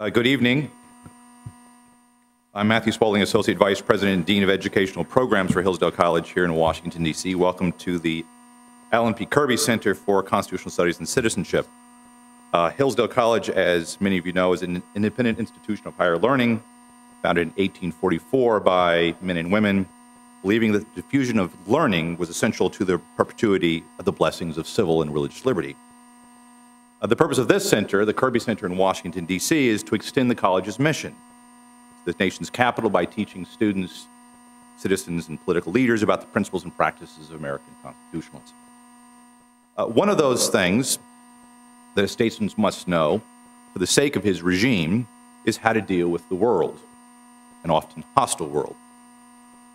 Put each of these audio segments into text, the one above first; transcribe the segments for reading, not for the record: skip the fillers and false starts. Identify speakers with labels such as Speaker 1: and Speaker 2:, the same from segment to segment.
Speaker 1: Good evening. I'm Matthew Spaulding, Associate Vice President and Dean of Educational Programs for Hillsdale College here in Washington, D.C. Welcome to the Alan P. Kirby Center for Constitutional Studies and Citizenship. Hillsdale College, as many of you know, is an independent institution of higher learning founded in 1844 by men and women, believing that the diffusion of learning was essential to the perpetuity of the blessings of civil and religious liberty. The purpose of this center, the Kirby Center in Washington, D.C., is to extend the college's mission to the nation's capital by teaching students, citizens, and political leaders about the principles and practices of American constitutionalism. One of those things that a statesman must know for the sake of his regime is how to deal with the world, an often hostile world.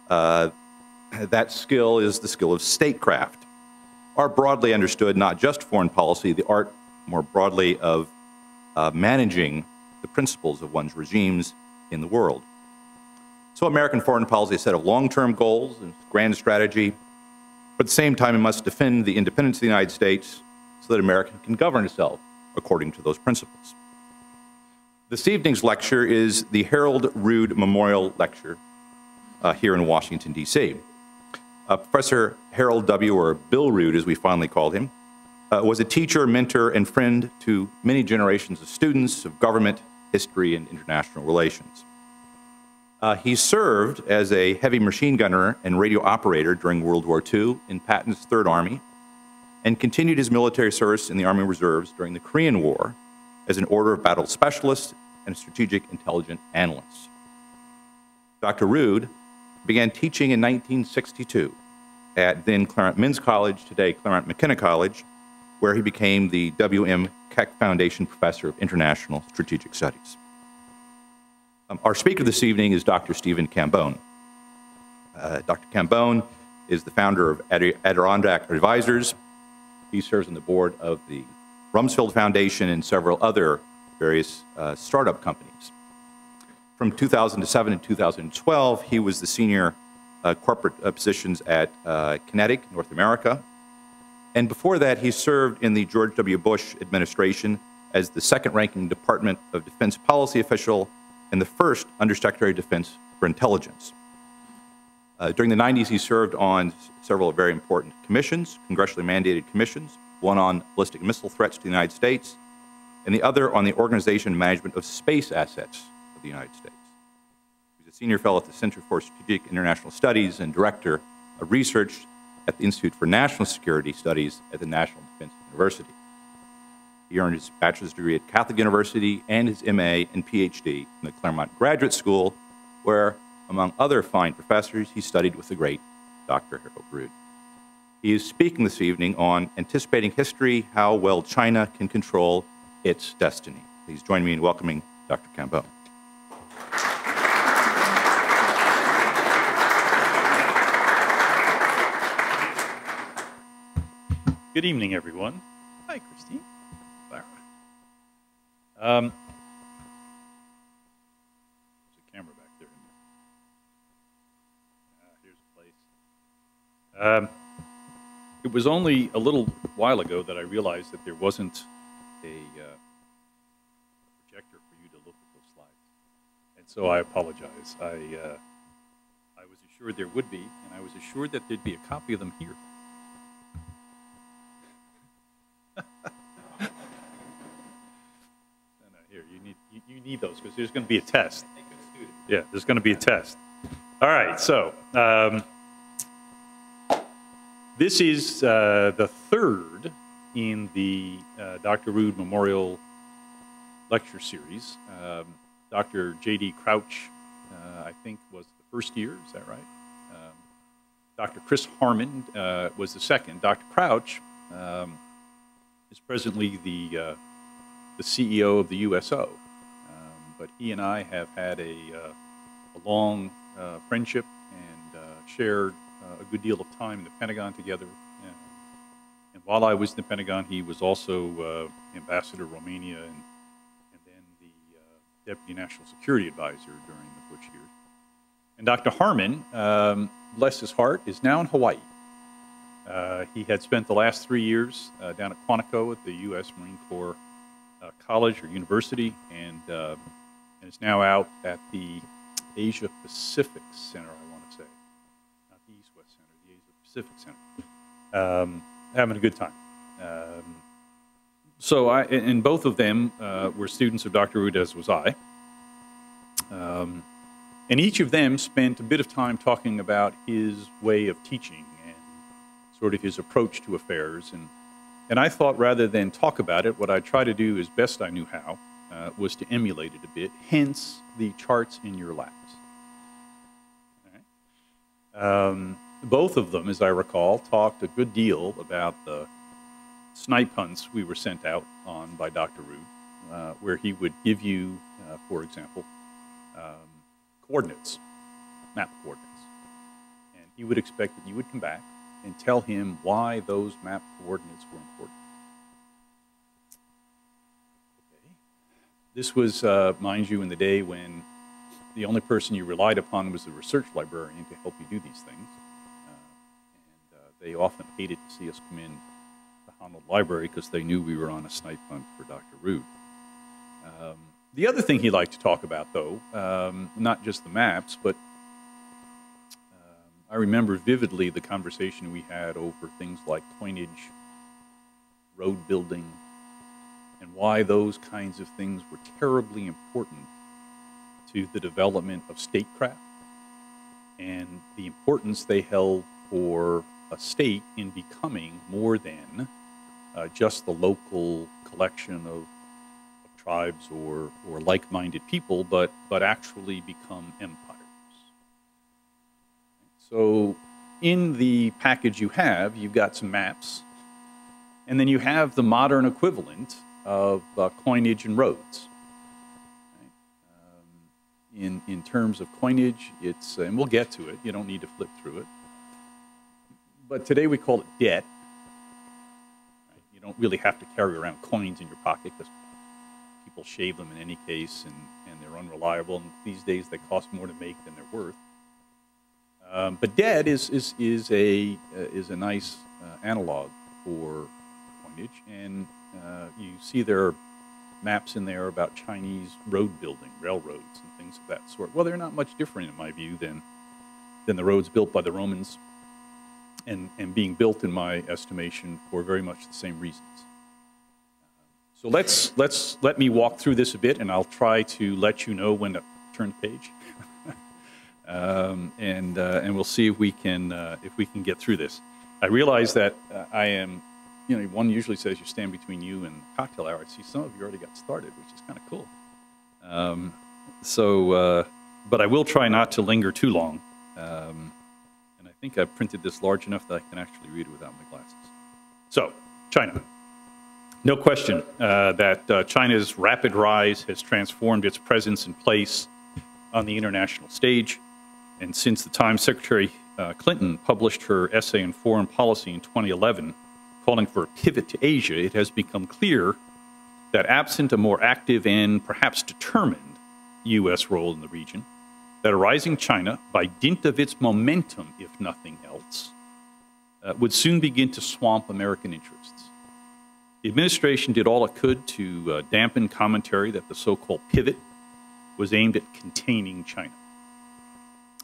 Speaker 1: That skill is the skill of statecraft, or broadly understood, not just foreign policy, the art more broadly of managing the principles of one's regimes in the world. So American foreign policy is a set of long-term goals and grand strategy, but at the same time it must defend the independence of the United States so that America can govern itself according to those principles. This evening's lecture is the Harold Rood Memorial Lecture here in Washington, D.C. Professor Harold W., or Bill Rood as we fondly called him, was a teacher, mentor, and friend to many generations of students of government, history, and international relations. He served as a heavy machine gunner and radio operator during World War II in Patton's Third Army, and continued his military service in the Army Reserves during the Korean War as an Order of Battle Specialist and strategic intelligence analyst. Dr. Rood began teaching in 1962 at then Claremont Men's College, today Claremont McKenna College, where he became the W.M. Keck Foundation Professor of International Strategic Studies. Our speaker this evening is Dr. Stephen Cambone. Dr. Cambone is the founder of Adirondack Advisors. He serves on the board of the Rumsfeld Foundation and several other various startup companies. From 2007 and 2012, he was the senior corporate positions at Kinetic, North America. And before that, he served in the George W. Bush administration as the second-ranking Department of Defense policy official and the first Undersecretary of Defense for Intelligence. During the 90s, he served on several very important commissions, congressionally mandated commissions, one on ballistic missile threats to the United States, and the other on the organization and management of space assets of the United States. He's a senior fellow at the Center for Strategic International Studies and director of research at the Institute for National Security Studies at the National Defense University. He earned his bachelor's degree at Catholic University and his MA and PhD from the Claremont Graduate School, where, among other fine professors, he studied with the great Dr. Harold Rood. He is speaking this evening on Anticipating History, How Well China Can Control Its Destiny. Please join me in welcoming Dr. Cambone.
Speaker 2: Good evening, everyone. Hi, Christine. Clara. There's a camera back there. Here's a place. It was only a little while ago that I realized that there wasn't a projector for you to look at those slides. And so I apologize. I was assured there would be, and I was assured that there'd be a copy of them here. Here, you need those because there's going to be a test. Yeah, there's going to be a test. All right, so this is the third in the Dr. Rood Memorial Lecture Series. Dr. J.D. Crouch, I think, was the first year. Is that right? Dr. Chris Harmon was the second. Dr. Crouch is presently the CEO of the USO, but he and I have had a long friendship and shared a good deal of time in the Pentagon together. And while I was in the Pentagon, he was also Ambassador to Romania and then the Deputy National Security Advisor during the Bush years. And Dr. Harmon, bless his heart, is now in Hawaii. He had spent the last 3 years down at Quantico at the U.S. Marine Corps college or university, and is now out at the Asia Pacific Center, I want to say. Not the East West Center, the Asia Pacific Center. Having a good time. And both of them were students of Dr. Rood, as was I. And each of them spent a bit of time talking about his way of teaching and sort of his approach to affairs. And I thought rather than talk about it, what I'd try to do as best I knew how was to emulate it a bit, hence the charts in your laps. All right. Both of them, as I recall, talked a good deal about the snipe hunts we were sent out on by Dr. Rood, where he would give you, for example, coordinates, map coordinates. And he would expect that you would come back and tell him why those map coordinates were important. Okay. This was, mind you, in the day when the only person you relied upon was the research librarian to help you do these things. They often hated to see us come in the Honolulu Library because they knew we were on a snipe hunt for Dr. Rood. The other thing he liked to talk about, though, not just the maps, but I remember vividly the conversation we had over things like coinage, road building, and why those kinds of things were terribly important to the development of statecraft and the importance they held for a state in becoming more than just the local collection of tribes or like-minded people, but actually become empires. So in the package you've got some maps, and then you have the modern equivalent of coinage and roads. Right? In terms of coinage, it's, and we'll get to it, you don't need to flip through it, but today we call it debt. Right? You don't really have to carry around coins in your pocket because people shave them in any case, and they're unreliable, and these days they cost more to make than they're worth. But debt is a nice analog for coinage, and you see there are maps in there about Chinese road building, railroads, and things of that sort. Well, they're not much different, in my view, than the roads built by the Romans, and being built, in my estimation, for very much the same reasons. So let me walk through this a bit, and I'll try to let you know when to turn the page, and we'll see if we can get through this. I realize that I am, one usually says you stand between you and cocktail hour. I see some of you already got started, which is kind of cool. But I will try not to linger too long, and I think I've printed this large enough that I can actually read it without my glasses. So, China. No question that China's rapid rise has transformed its presence and place on the international stage. And since the time Secretary Clinton published her essay on foreign policy in 2011, calling for a pivot to Asia, it has become clear that absent a more active and perhaps determined U.S. role in the region, that a rising China, by dint of its momentum, if nothing else, would soon begin to swamp American interests. The administration did all it could to dampen commentary that the so-called pivot was aimed at containing China.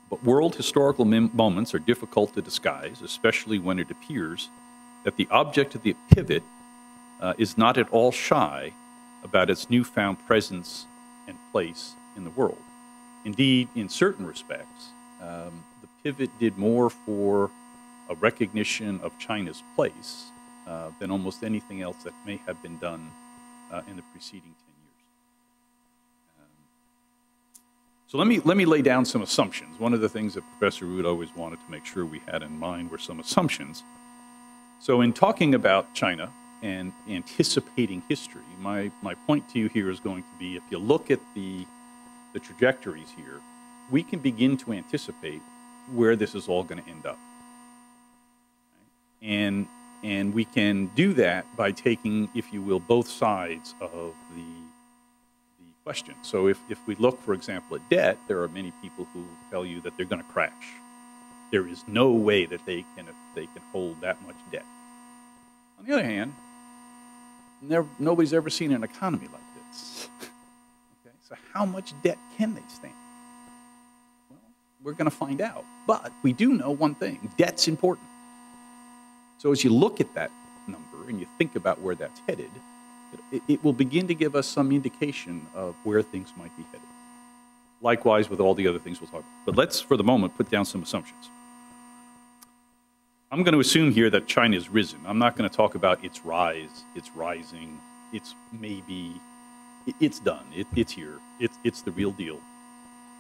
Speaker 2: But world historical moments are difficult to disguise, especially when it appears that the object of the pivot is not at all shy about its newfound presence and place in the world. Indeed, in certain respects, the pivot did more for a recognition of China's place than almost anything else that may have been done in the preceding 10 years. So let me lay down some assumptions. One of the things that Professor Rood always wanted to make sure we had in mind were some assumptions. So in talking about China and anticipating history, my point to you here is going to be, if you look at the trajectories here, we can begin to anticipate where this is all going to end up. Right? And we can do that by taking, if you will, both sides of the question. So if we look, for example, at debt, there are many people who tell you that they're going to crash. There is no way that they can hold that much debt. On the other hand, Nobody's ever seen an economy like this. Okay, so how much debt can they stand? Well, we're going to find out. But we do know one thing: debt's important. So as you look at that number and you think about where that's headed, it will begin to give us some indication of where things might be headed. Likewise with all the other things we'll talk about. But let's, for the moment, put down some assumptions. I'm going to assume here that China has risen. I'm not going to talk about its rise, its rising, it's maybe, it's done, it's here, it's the real deal,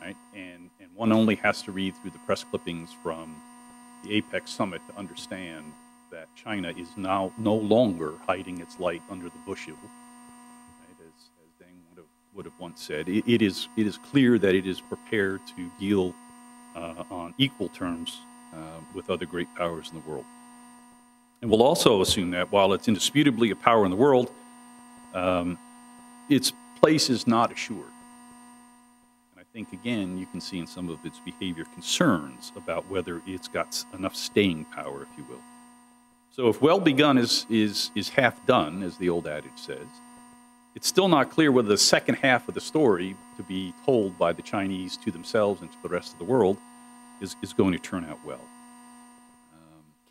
Speaker 2: right? And one only has to read through the press clippings from the APEC summit to understand that China is now no longer hiding its light under the bushel, right? As Deng would have once said. It is clear that it is prepared to deal on equal terms with other great powers in the world. And we'll also assume that while it's indisputably a power in the world, its place is not assured. And I think, again, you can see in some of its behavior concerns about whether it's got enough staying power, if you will. So if well begun is half done, as the old adage says, it's still not clear whether the second half of the story to be told by the Chinese to themselves and to the rest of the world is going to turn out well.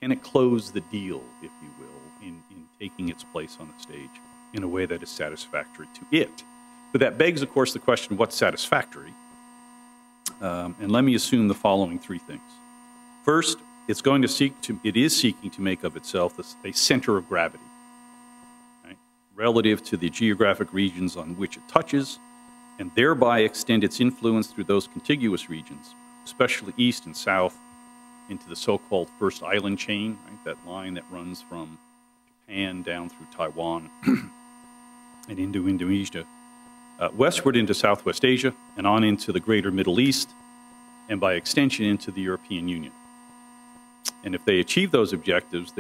Speaker 2: Can it close the deal, if you will, in taking its place on the stage in a way that is satisfactory to it? But that begs, of course, the question, what's satisfactory? And let me assume the following three things. First, it is seeking to make of itself a center of gravity, right, relative to the geographic regions on which it touches, and thereby extend its influence through those contiguous regions, especially east and south, into the so-called First Island chain, right, that line that runs from Japan down through Taiwan and into Indonesia, westward into Southwest Asia, and on into the greater Middle East, and by extension into the European Union. And if they achieve those objectives,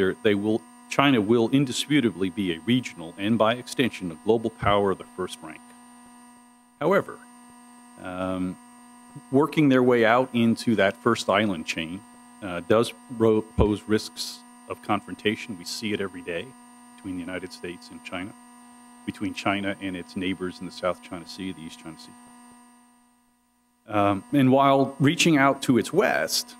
Speaker 2: China will indisputably be a regional and, by extension, a global power of the first rank. However, working their way out into that First Island chain does pose risks of confrontation. We see it every day between the United States and China, between China and its neighbors in the South China Sea, the East China Sea. And while reaching out to its west,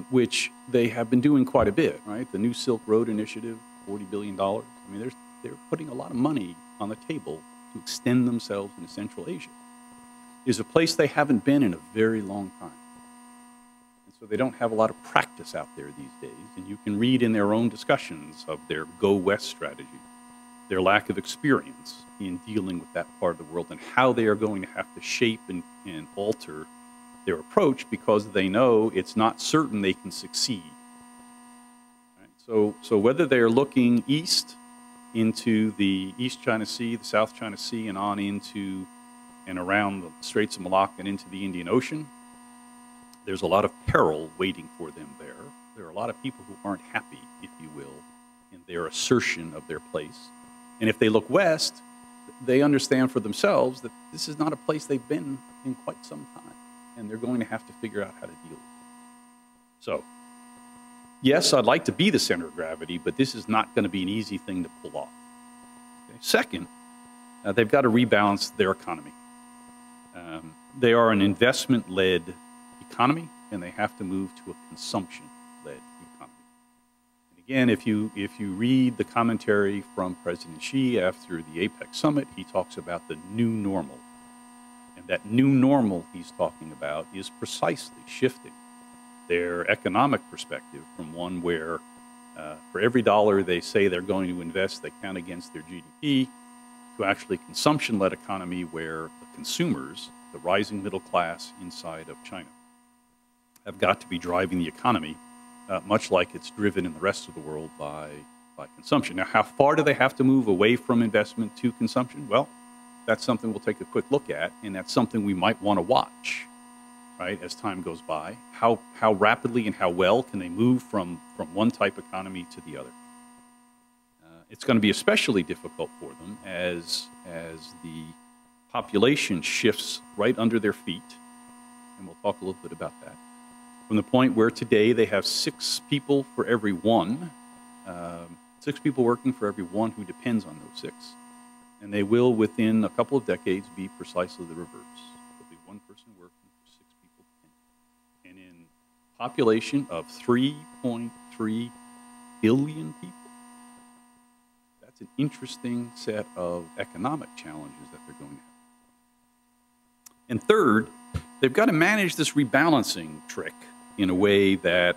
Speaker 2: which they have been doing quite a bit, right? The New Silk Road Initiative, $40 billion. I mean, they're putting a lot of money on the table to extend themselves into Central Asia. Is a place they haven't been in a very long time. And so they don't have a lot of practice out there these days. And you can read in their own discussions of their Go West strategy, their lack of experience in dealing with that part of the world and how they are going to have to shape and alter their approach because they know it's not certain they can succeed. Right? So whether they are looking east into the East China Sea, the South China Sea, and on into and around the Straits of Malacca and into the Indian Ocean, there's a lot of peril waiting for them there. There are a lot of people who aren't happy, if you will, in their assertion of their place. And if they look west, they understand for themselves that this is not a place they've been in quite some time. And they're going to have to figure out how to deal with it. So, yes, I'd like to be the center of gravity, but this is not going to be an easy thing to pull off. Okay? Second, they've got to rebalance their economy. They are an investment-led economy, and they have to move to a consumption-led economy. And again, if you read the commentary from President Xi after the APEC summit, he talks about the new normal. And that new normal he's talking about is precisely shifting their economic perspective from one where for every dollar they say they're going to invest, they count against their GDP, to actually consumption-led economy where the consumers, the rising middle class inside of China, have got to be driving the economy, much like it's driven in the rest of the world by consumption. Now, how far do they have to move away from investment to consumption? Well, that's something we'll take a quick look at, and that's something we might want to watch, right, as time goes by. How rapidly and how well can they move from one type economy to the other? It's going to be especially difficult for them as the population shifts right under their feet, and we'll talk a little bit about that. From the point where today they have 6 people for every 1 6 people working for every one who depends on those 6. And they will, within a couple of decades, be precisely the reverse. There'll be 1 person working for 6 people. And in population of 3.3 billion people, that's an interesting set of economic challenges that they're going to have. And third, they've got to manage this rebalancing trick in a way that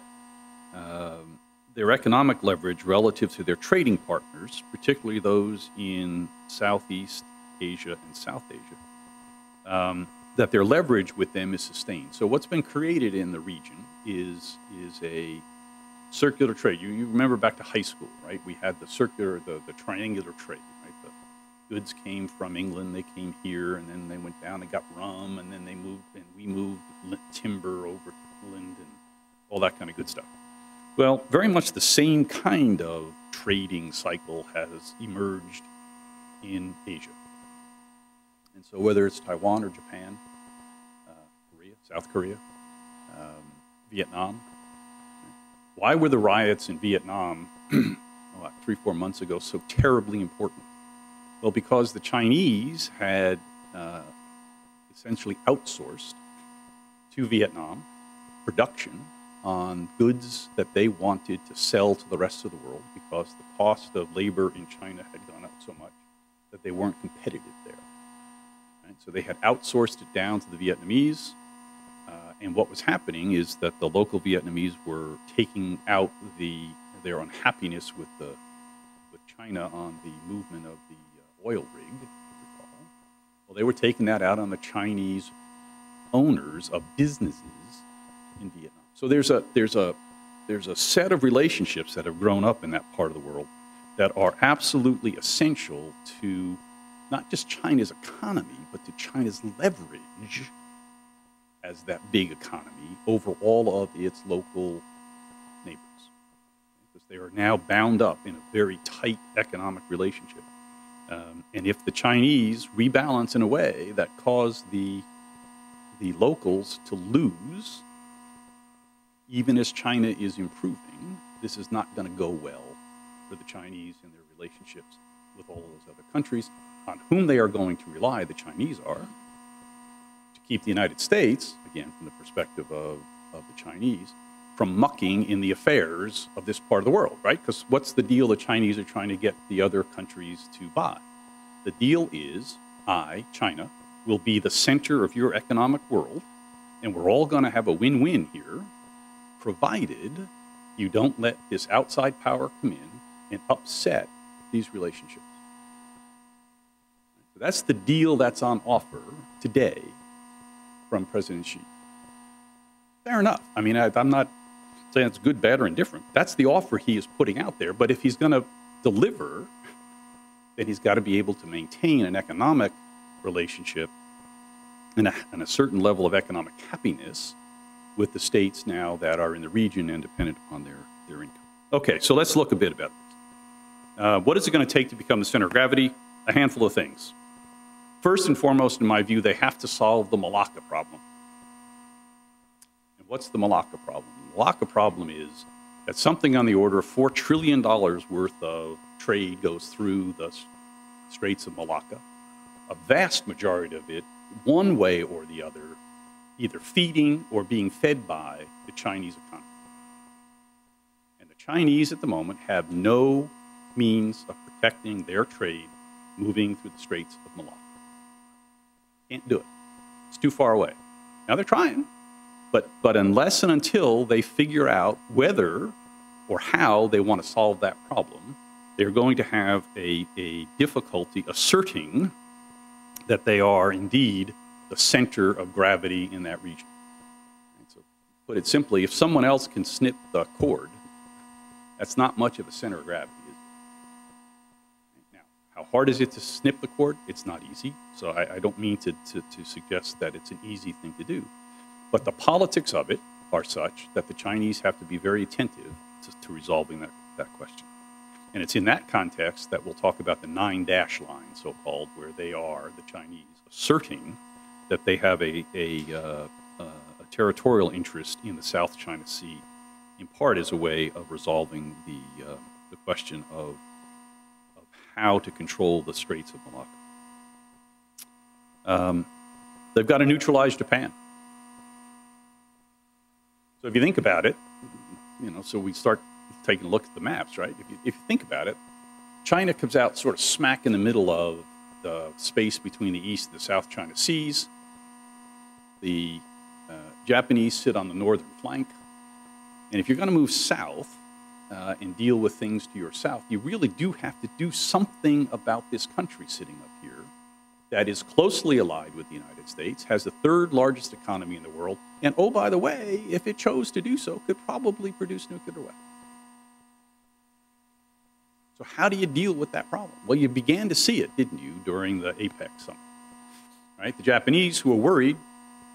Speaker 2: their economic leverage relative to their trading partners, particularly those in Southeast Asia and South Asia, that their leverage with them is sustained. So what's been created in the region is a circular trade. You remember back to high school, right? We had the circular, the triangular trade, right? The goods came from England, they came here, and then they went down and got rum, and then they moved, and we moved timber over to England and all that kind of good stuff. Well, very much the same kind of trading cycle has emerged in Asia. And so whether it's Taiwan or Japan, Korea, South Korea, Vietnam, why were the riots in Vietnam 3-4 months ago so terribly important? Well, because the Chinese had essentially outsourced to Vietnam production on goods that they wanted to sell to the rest of the world because the cost of labor in China had gone up so much that they weren't competitive there. Right? So they had outsourced it down to the Vietnamese, and what was happening is that the local Vietnamese were taking out their unhappiness with China on the movement of the oil rig, if you recall. Well, they were taking that out on the Chinese owners of businesses in Vietnam. So there's a set of relationships that have grown up in that part of the world that are absolutely essential to not just China's economy, but to China's leverage as that big economy over all of its local neighbors. Because they are now bound up in a very tight economic relationship. And if the Chinese rebalance in a way that cause the locals to lose, even as China is improving, this is not going to go well for the Chinese and their relationships with all of those other countries on whom they are going to rely, the Chinese are, to keep the United States, again, from the perspective of the Chinese, from mucking in the affairs of this part of the world, right? Because what's the deal the Chinese are trying to get the other countries to buy? The deal is, China, will be the center of your economic world, and we're all going to have a win-win here, provided you don't let this outside power come in and upset these relationships. So that's the deal that's on offer today from President Xi. Fair enough. I mean, I'm not saying it's good, bad, or indifferent. That's the offer he is putting out there. But if he's going to deliver, then he's got to be able to maintain an economic relationship and a certain level of economic happiness with the states now that are in the region and dependent upon their income. Okay, so let's look a bit about this. What is it going to take to become the center of gravity? A handful of things. First and foremost, in my view, they have to solve the Malacca problem. And what's the Malacca problem? The Malacca problem is that something on the order of $4 trillion worth of trade goes through the Straits of Malacca. A vast majority of it, one way or the other, either feeding or being fed by the Chinese economy. And the Chinese at the moment have no means of protecting their trade moving through the Straits of Malacca. Can't do it. It's too far away. Now they're trying, but unless and until they figure out whether or how they want to solve that problem, they're going to have a difficulty asserting that they are indeed the center of gravity in that region. And so, put it simply, if someone else can snip the cord, that's not much of a center of gravity, is it? Now, how hard is it to snip the cord? It's not easy. So I don't mean to suggest that it's an easy thing to do. But the politics of it are such that the Chinese have to be very attentive to resolving that question. And it's in that context that we'll talk about the 9-dash line, so-called, where they are, the Chinese, asserting that they have a territorial interest in the South China Sea, in part as a way of resolving the question of how to control the Straits of Malacca. They've got to neutralize Japan. So if you think about it, so we start taking a look at the maps, right? If you think about it, China comes out sort of smack in the middle of the space between the East and the South China Seas. The Japanese sit on the northern flank. And if you're going to move south and deal with things to your south, you really do have to do something about this country sitting up here that is closely allied with the United States, has the third largest economy in the world, and oh, by the way, if it chose to do so, could probably produce nuclear weapons. So how do you deal with that problem? Well, you began to see it, didn't you, during the APEC summit, right? The Japanese, who were worried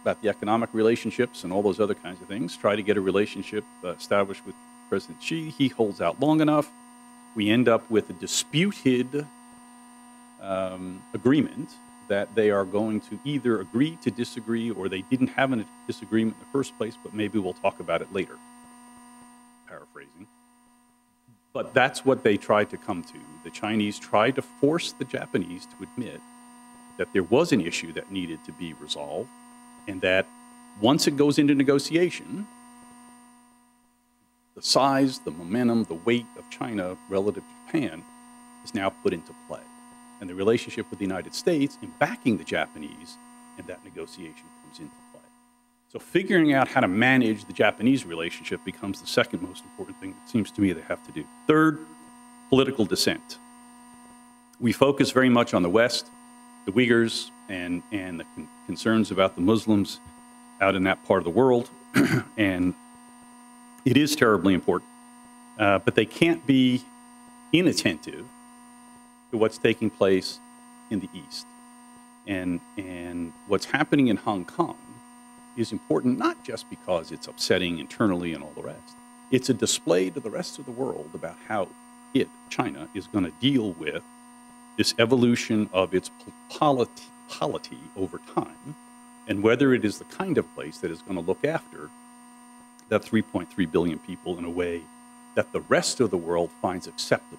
Speaker 2: about the economic relationships and all those other kinds of things, try to get a relationship established with President Xi. He holds out long enough. We end up with a disputed agreement that they are going to either agree to disagree, or they didn't have a disagreement in the first place, but maybe we'll talk about it later, paraphrasing. But that's what they tried to come to. The Chinese tried to force the Japanese to admit that there was an issue that needed to be resolved, and that once it goes into negotiation, the size, the momentum, the weight of China relative to Japan is now put into play. And the relationship with the United States in backing the Japanese and that negotiation comes into play. So figuring out how to manage the Japanese relationship becomes the second most important thing it seems to me they have to do. Third, political dissent. We focus very much on the West, the Uyghurs, and the concerns about the Muslims out in that part of the world. And it is terribly important, but they can't be inattentive to what's taking place in the East. And what's happening in Hong Kong is important not just because it's upsetting internally and all the rest. It's a display to the rest of the world about how China, is going to deal with this evolution of its polity over time, and whether it is the kind of place that is going to look after that 3.3 billion people in a way that the rest of the world finds acceptable.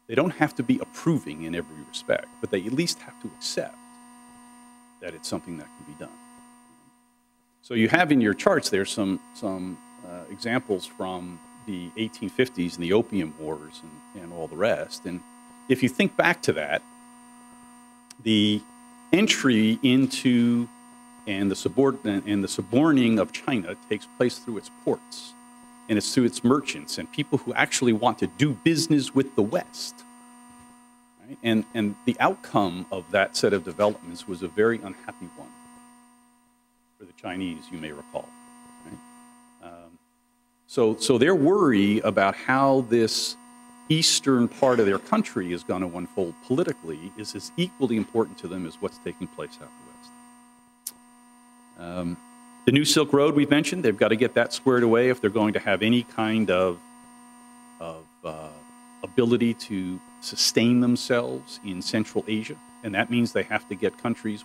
Speaker 2: They don't have to be approving in every respect, but they at least have to accept that it's something that can be done. So you have in your charts there some examples from the 1850s and the Opium Wars and all the rest. And if you think back to that, the entry into and the suborning of China takes place through its ports, and it's through its merchants and people who actually want to do business with the West. Right? And the outcome of that set of developments was a very unhappy one for the Chinese, you may recall. Right? So their worry about how this eastern part of their country is going to unfold politically is as equally important to them as what's taking place out in the West. The new Silk Road we've mentioned, they've got to get that squared away if they're going to have any kind of ability to sustain themselves in Central Asia. And that means they have to get countries,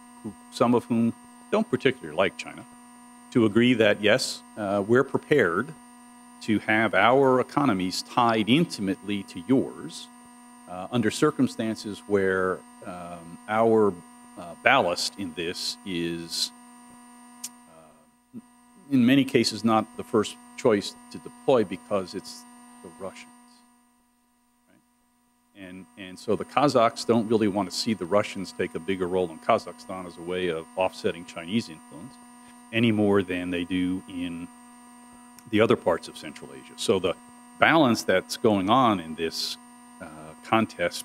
Speaker 2: some of whom don't particularly like China, to agree that, yes, we're prepared to have our economies tied intimately to yours under circumstances where our ballast in this is in many cases not the first choice to deploy because it's the Russians. Right? And so the Kazakhs don't really want to see the Russians take a bigger role in Kazakhstan as a way of offsetting Chinese influence any more than they do in the other parts of Central Asia. So the balance that's going on in this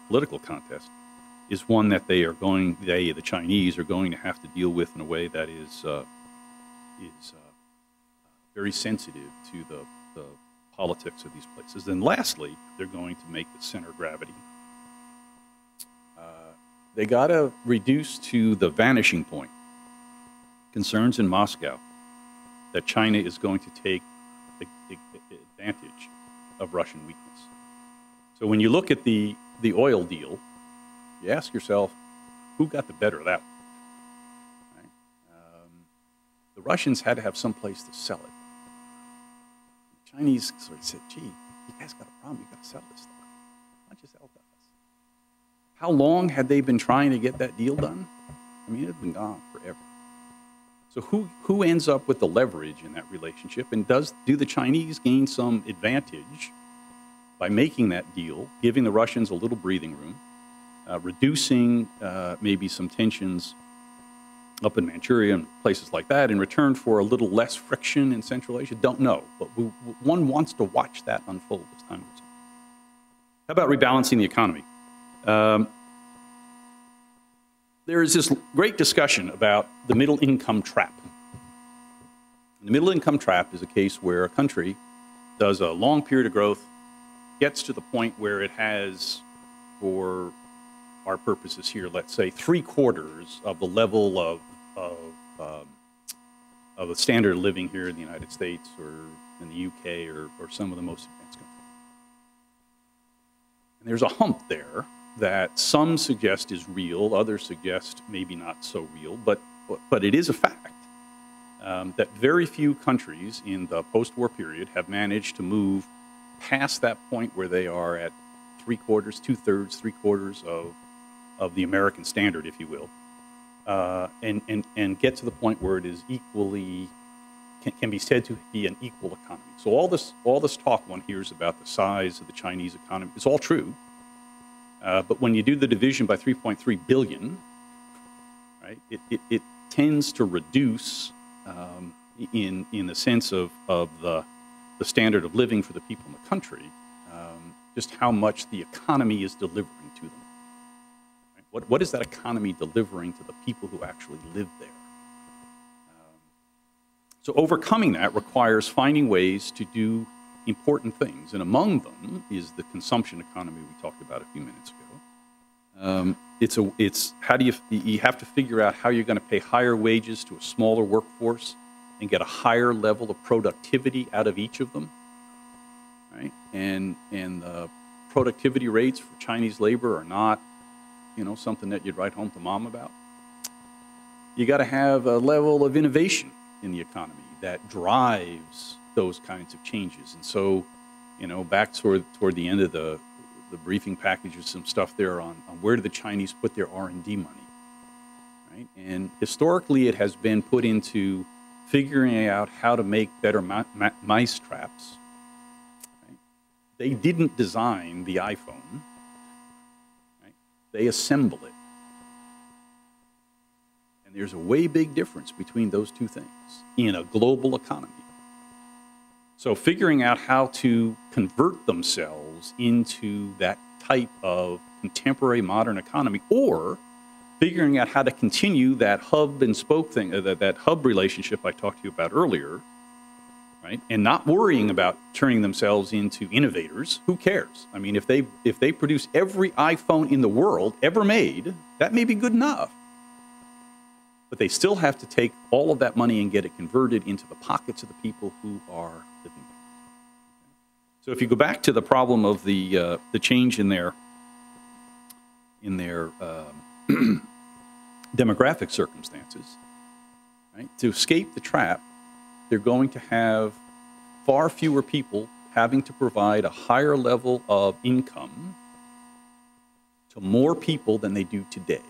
Speaker 2: political contest, is one that the Chinese are going to have to deal with in a way that is very sensitive to the politics of these places. And lastly, they're going to make the center of gravity. They got to reduce to the vanishing point concerns in Moscow that China is going to take advantage of Russian weakness. So when you look at the oil deal, you ask yourself, who got the better of that one? Right? The Russians had to have some place to sell it. The Chinese sort of said, gee, you guys got a problem. You got to sell this stuff. Why don't you sell it to us? How long had they been trying to get that deal done? I mean, it had been gone forever. So who ends up with the leverage in that relationship, and do the Chinese gain some advantage by making that deal, giving the Russians a little breathing room, reducing maybe some tensions up in Manchuria and places like that in return for a little less friction in Central Asia? Don't know, but one wants to watch that unfold as time goes on. How about rebalancing the economy? There is this great discussion about the middle income trap. The middle income trap is a case where a country does a long period of growth, gets to the point where it has, for our purposes here, let's say 3/4 of the level of the standard of living here in the United States or in the UK or some of the most advanced countries. And there's a hump there that some suggest is real, others suggest maybe not so real, but it is a fact that very few countries in the post-war period have managed to move past that point where they are at 3/4, 2/3, 3/4 of the American standard, if you will, and get to the point where it is equally can be said to be an equal economy. So all this talk one hears about the size of the Chinese economy, it's all true. But when you do the division by 3.3 billion, right, it tends to reduce in the sense of the standard of living for the people in the country, just how much the economy is delivering to them. Right? What is that economy delivering to the people who actually live there? So overcoming that requires finding ways to do important things, and among them is the consumption economy we talked about a few minutes ago. It's how do you have to figure out how you're going to pay higher wages to a smaller workforce and get a higher level of productivity out of each of them, right? And the productivity rates for Chinese labor are not, something that you'd write home to mom about. You got to have a level of innovation in the economy that drives those kinds of changes. And so, back toward the end of the briefing package is some stuff there on where do the Chinese put their R&D money, right? And historically, it has been put into figuring out how to make better mice traps. Right? They didn't design the iPhone. Right? They assemble it. And there's a way big difference between those two things in a global economy. So figuring out how to convert themselves into that type of contemporary modern economy, or figuring out how to continue that hub and spoke thing, that hub relationship I talked to you about earlier, right? And not worrying about turning themselves into innovators. Who cares? I mean, if they produce every iPhone in the world ever made, that may be good enough. But they still have to take all of that money and get it converted into the pockets of the people who are living. So if you go back to the problem of the change in their demographic circumstances, right? To escape the trap, they're going to have far fewer people having to provide a higher level of income to more people than they do today,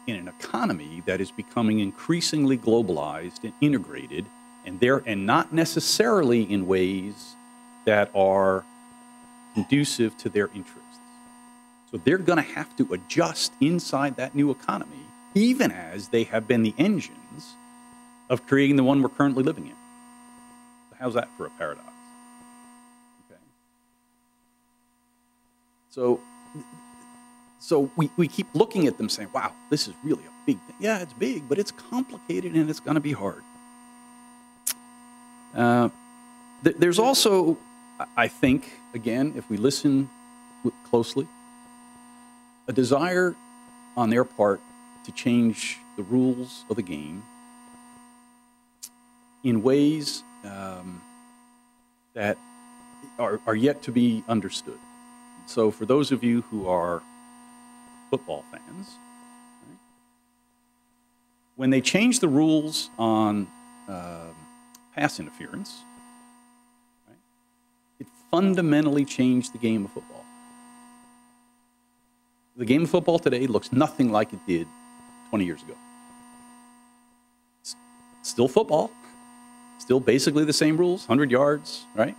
Speaker 2: in an economy that is becoming increasingly globalized and integrated, and not necessarily in ways that are conducive to their interests. So they're going to have to adjust inside that new economy, even as they have been the engines of creating the one we're currently living in. So how's that for a paradox? Okay. So we keep looking at them saying, wow, this is really a big thing. Yeah, it's big, but it's complicated and it's going to be hard. There's also, I think, again, if we listen closely, a desire on their part to change the rules of the game in ways that are yet to be understood. So for those of you who are football fans, right, when they change the rules on pass interference, right, it fundamentally changed the game of football. The game of football today looks nothing like it did 20 years ago. It's still football, still basically the same rules, 100 yards, right?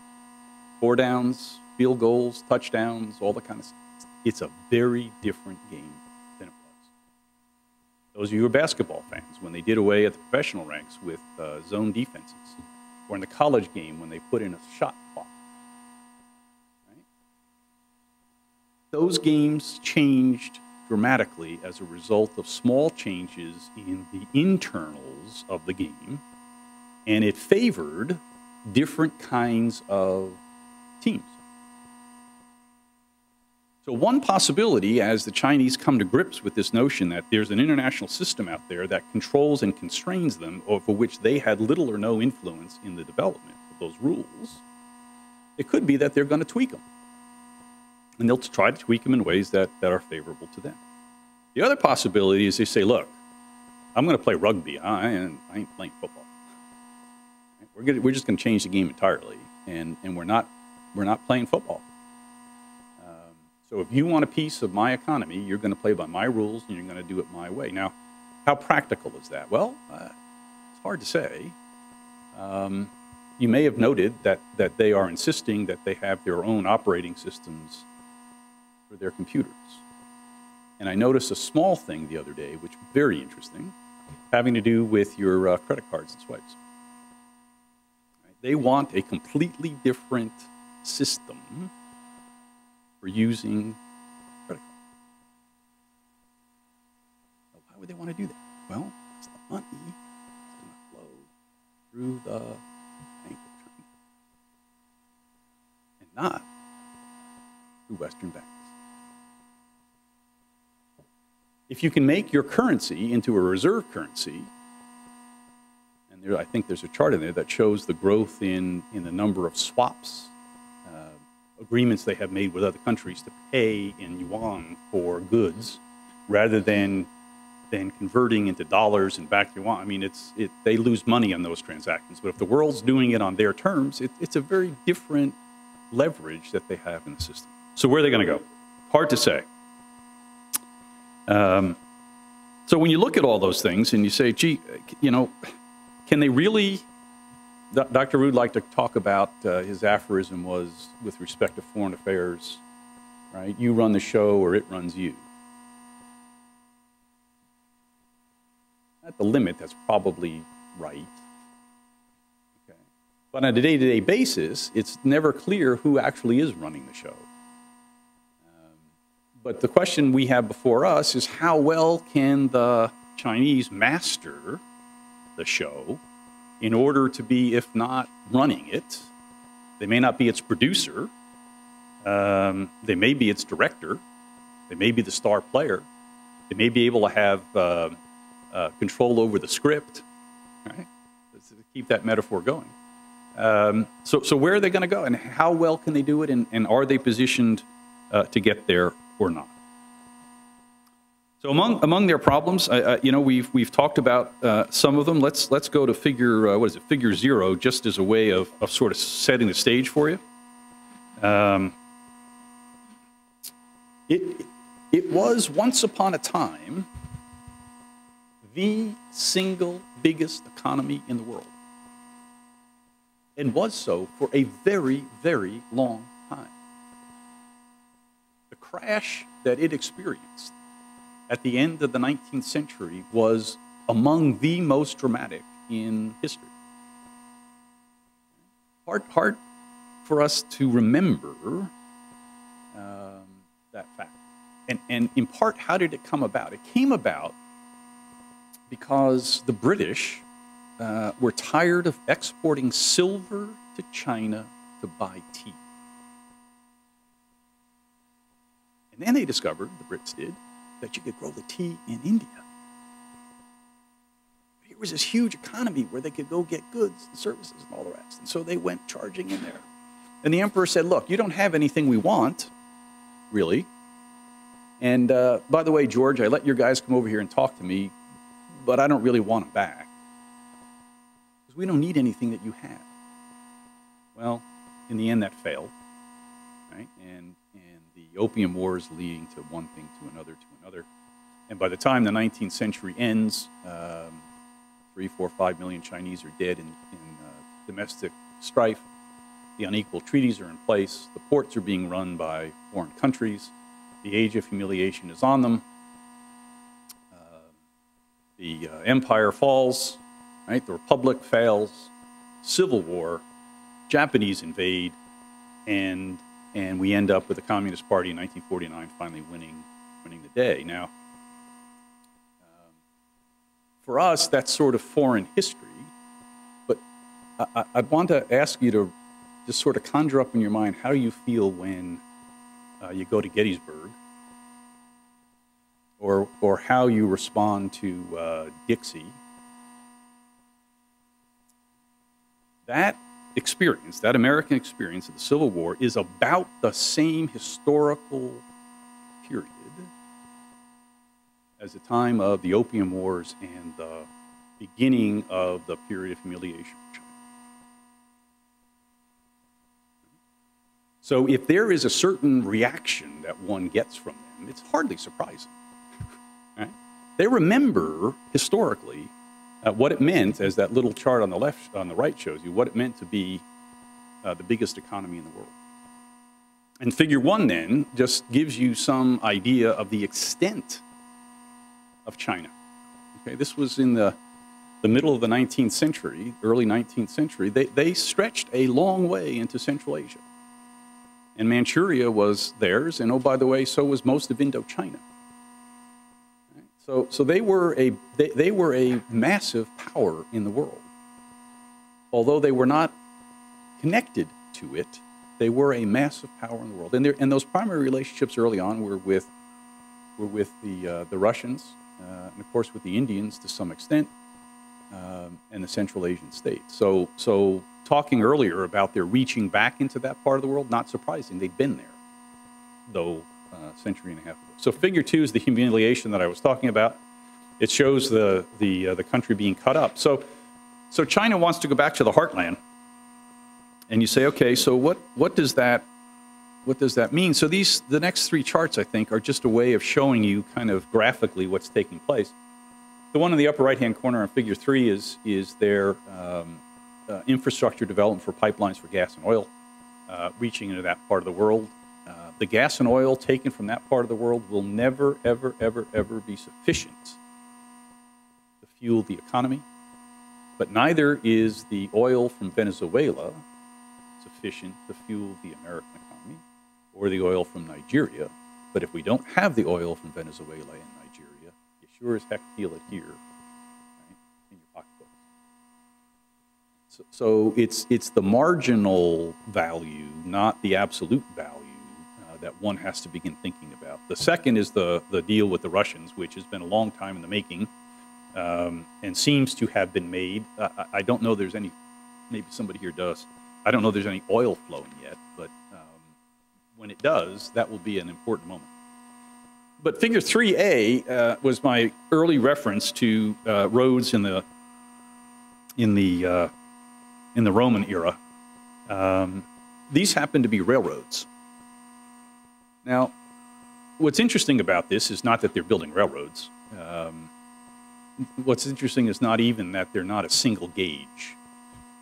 Speaker 2: 4 downs, field goals, touchdowns, all the kind of stuff. It's a very different game than it was. Those of you who are basketball fans, when they did away at the professional ranks with zone defenses, or in the college game when they put in a shot clock, right? Those games changed dramatically as a result of small changes in the internals of the game, and it favored different kinds of teams. So one possibility, as the Chinese come to grips with this notion that there's an international system out there that controls and constrains them, over which they had little or no influence in the development of those rules, it could be that they're going to tweak them. And they'll try to tweak them in ways that are favorable to them. The other possibility is they say, look, I'm going to play rugby. I ain't playing football. We're just going to change the game entirely, and we're not playing football. So if you want a piece of my economy, you're going to play by my rules, and you're going to do it my way. Now, how practical is that? Well, it's hard to say. You may have noted that they are insisting that they have their own operating systems for their computers. And I noticed a small thing the other day, which was very interesting, having to do with your credit cards and swipes. They want a completely different system for using credit cards. So why would they want to do that? Well, it's the money that's going to flow through the Bank of China and not through Western banks. If you can make your currency into a reserve currency, and there, I think there's a chart in there that shows the growth in the number of swaps, agreements they have made with other countries to pay in yuan for goods, rather than converting into dollars and back to yuan. I mean, they lose money on those transactions. But if the world's doing it on their terms, it's a very different leverage that they have in the system. So where are they going to go? Hard to say. So when you look at all those things and you say, gee, you know, can they really... Dr. Rood liked to talk about, his aphorism was, with respect to foreign affairs, right? You run the show or it runs you. At the limit, that's probably right. Okay. But on a day-to-day basis, it's never clear who actually is running the show. But the question we have before us is, how well can the Chinese master the show in order to be, if not running it? They may not be its producer. They may be its director. They may be the star player. They may be able to have control over the script, right? Let's keep that metaphor going. So where are they going to go, and how well can they do it, and are they positioned to get there or not? So among their problems, you know, we've talked about some of them. Let's go to figure 0, just as a way of sort of setting the stage for you. It was once upon a time the single biggest economy in the world, and was so for a very, very long time. The crash that it experienced at the end of the 19th century was among the most dramatic in history. Hard for us to remember that fact. And in part, how did it come about? It came about because the British were tired of exporting silver to China to buy tea. And then they discovered, the Brits did, that you could grow the tea in India. Here was this huge economy where they could go get goods and services and all the rest. And so they went charging in there. And the emperor said, look, you don't have anything we want, really. And by the way, George, I let your guys come over here and talk to me, but I don't really want them back, because we don't need anything that you have. Well, in the end, that failed. right? And the Opium Wars leading to one thing to another. And by the time the 19th century ends, 3, 4, 5 million Chinese are dead in domestic strife. The unequal treaties are in place. The ports are being run by foreign countries. The age of humiliation is on them. The empire falls, right? The republic fails. Civil war. Japanese invade, and we end up with the Communist Party in 1949 finally winning the day. Now, for us, that's sort of foreign history, but I want to ask you to just sort of conjure up in your mind how you feel when you go to Gettysburg, or how you respond to Dixie. That experience, that American experience of the Civil War, is about the same historical period as the time of the Opium Wars and the beginning of the period of humiliation in China. So if there is a certain reaction that one gets from them, it's hardly surprising. Right? They remember historically what it meant, as that little chart on the right shows you, what it meant to be the biggest economy in the world. And Figure 1 then just gives you some idea of the extent of China. Okay, this was in the middle of the 19th century, early 19th century. They stretched a long way into Central Asia. And Manchuria was theirs, and oh, by the way, so was most of Indochina. So they were a massive power in the world. Although they were not connected to it, they were a massive power in the world. And those primary relationships early on were with the Russians, and of course with the Indians to some extent, and the Central Asian states. So talking earlier about their reaching back into that part of the world, not surprising, they'd been there, though a century and a half ago. So Figure 2 is the humiliation that I was talking about. It shows the country being cut up. So China wants to go back to the heartland, and you say, okay, so what does that mean? So the next three charts, I think, are just a way of showing you kind of graphically what's taking place. The one in the upper right-hand corner on Figure 3 is their infrastructure development for pipelines for gas and oil, reaching into that part of the world. The gas and oil taken from that part of the world will never, ever, ever, ever be sufficient to fuel the economy, but neither is the oil from Venezuela sufficient to fuel the American economy, or the oil from Nigeria. But if we don't have the oil from Venezuela and Nigeria, you sure as heck feel it here, right, in your pocketbook. So it's the marginal value, not the absolute value, that one has to begin thinking about. The second is the deal with the Russians, which has been a long time in the making, and seems to have been made. I don't know there's any, maybe somebody here does, I don't know there's any oil flowing yet, but when it does, that will be an important moment. But Figure 3A was my early reference to roads in the Roman era. These happen to be railroads. Now, what's interesting about this is not that they're building railroads. What's interesting is not even that they're not a single gauge,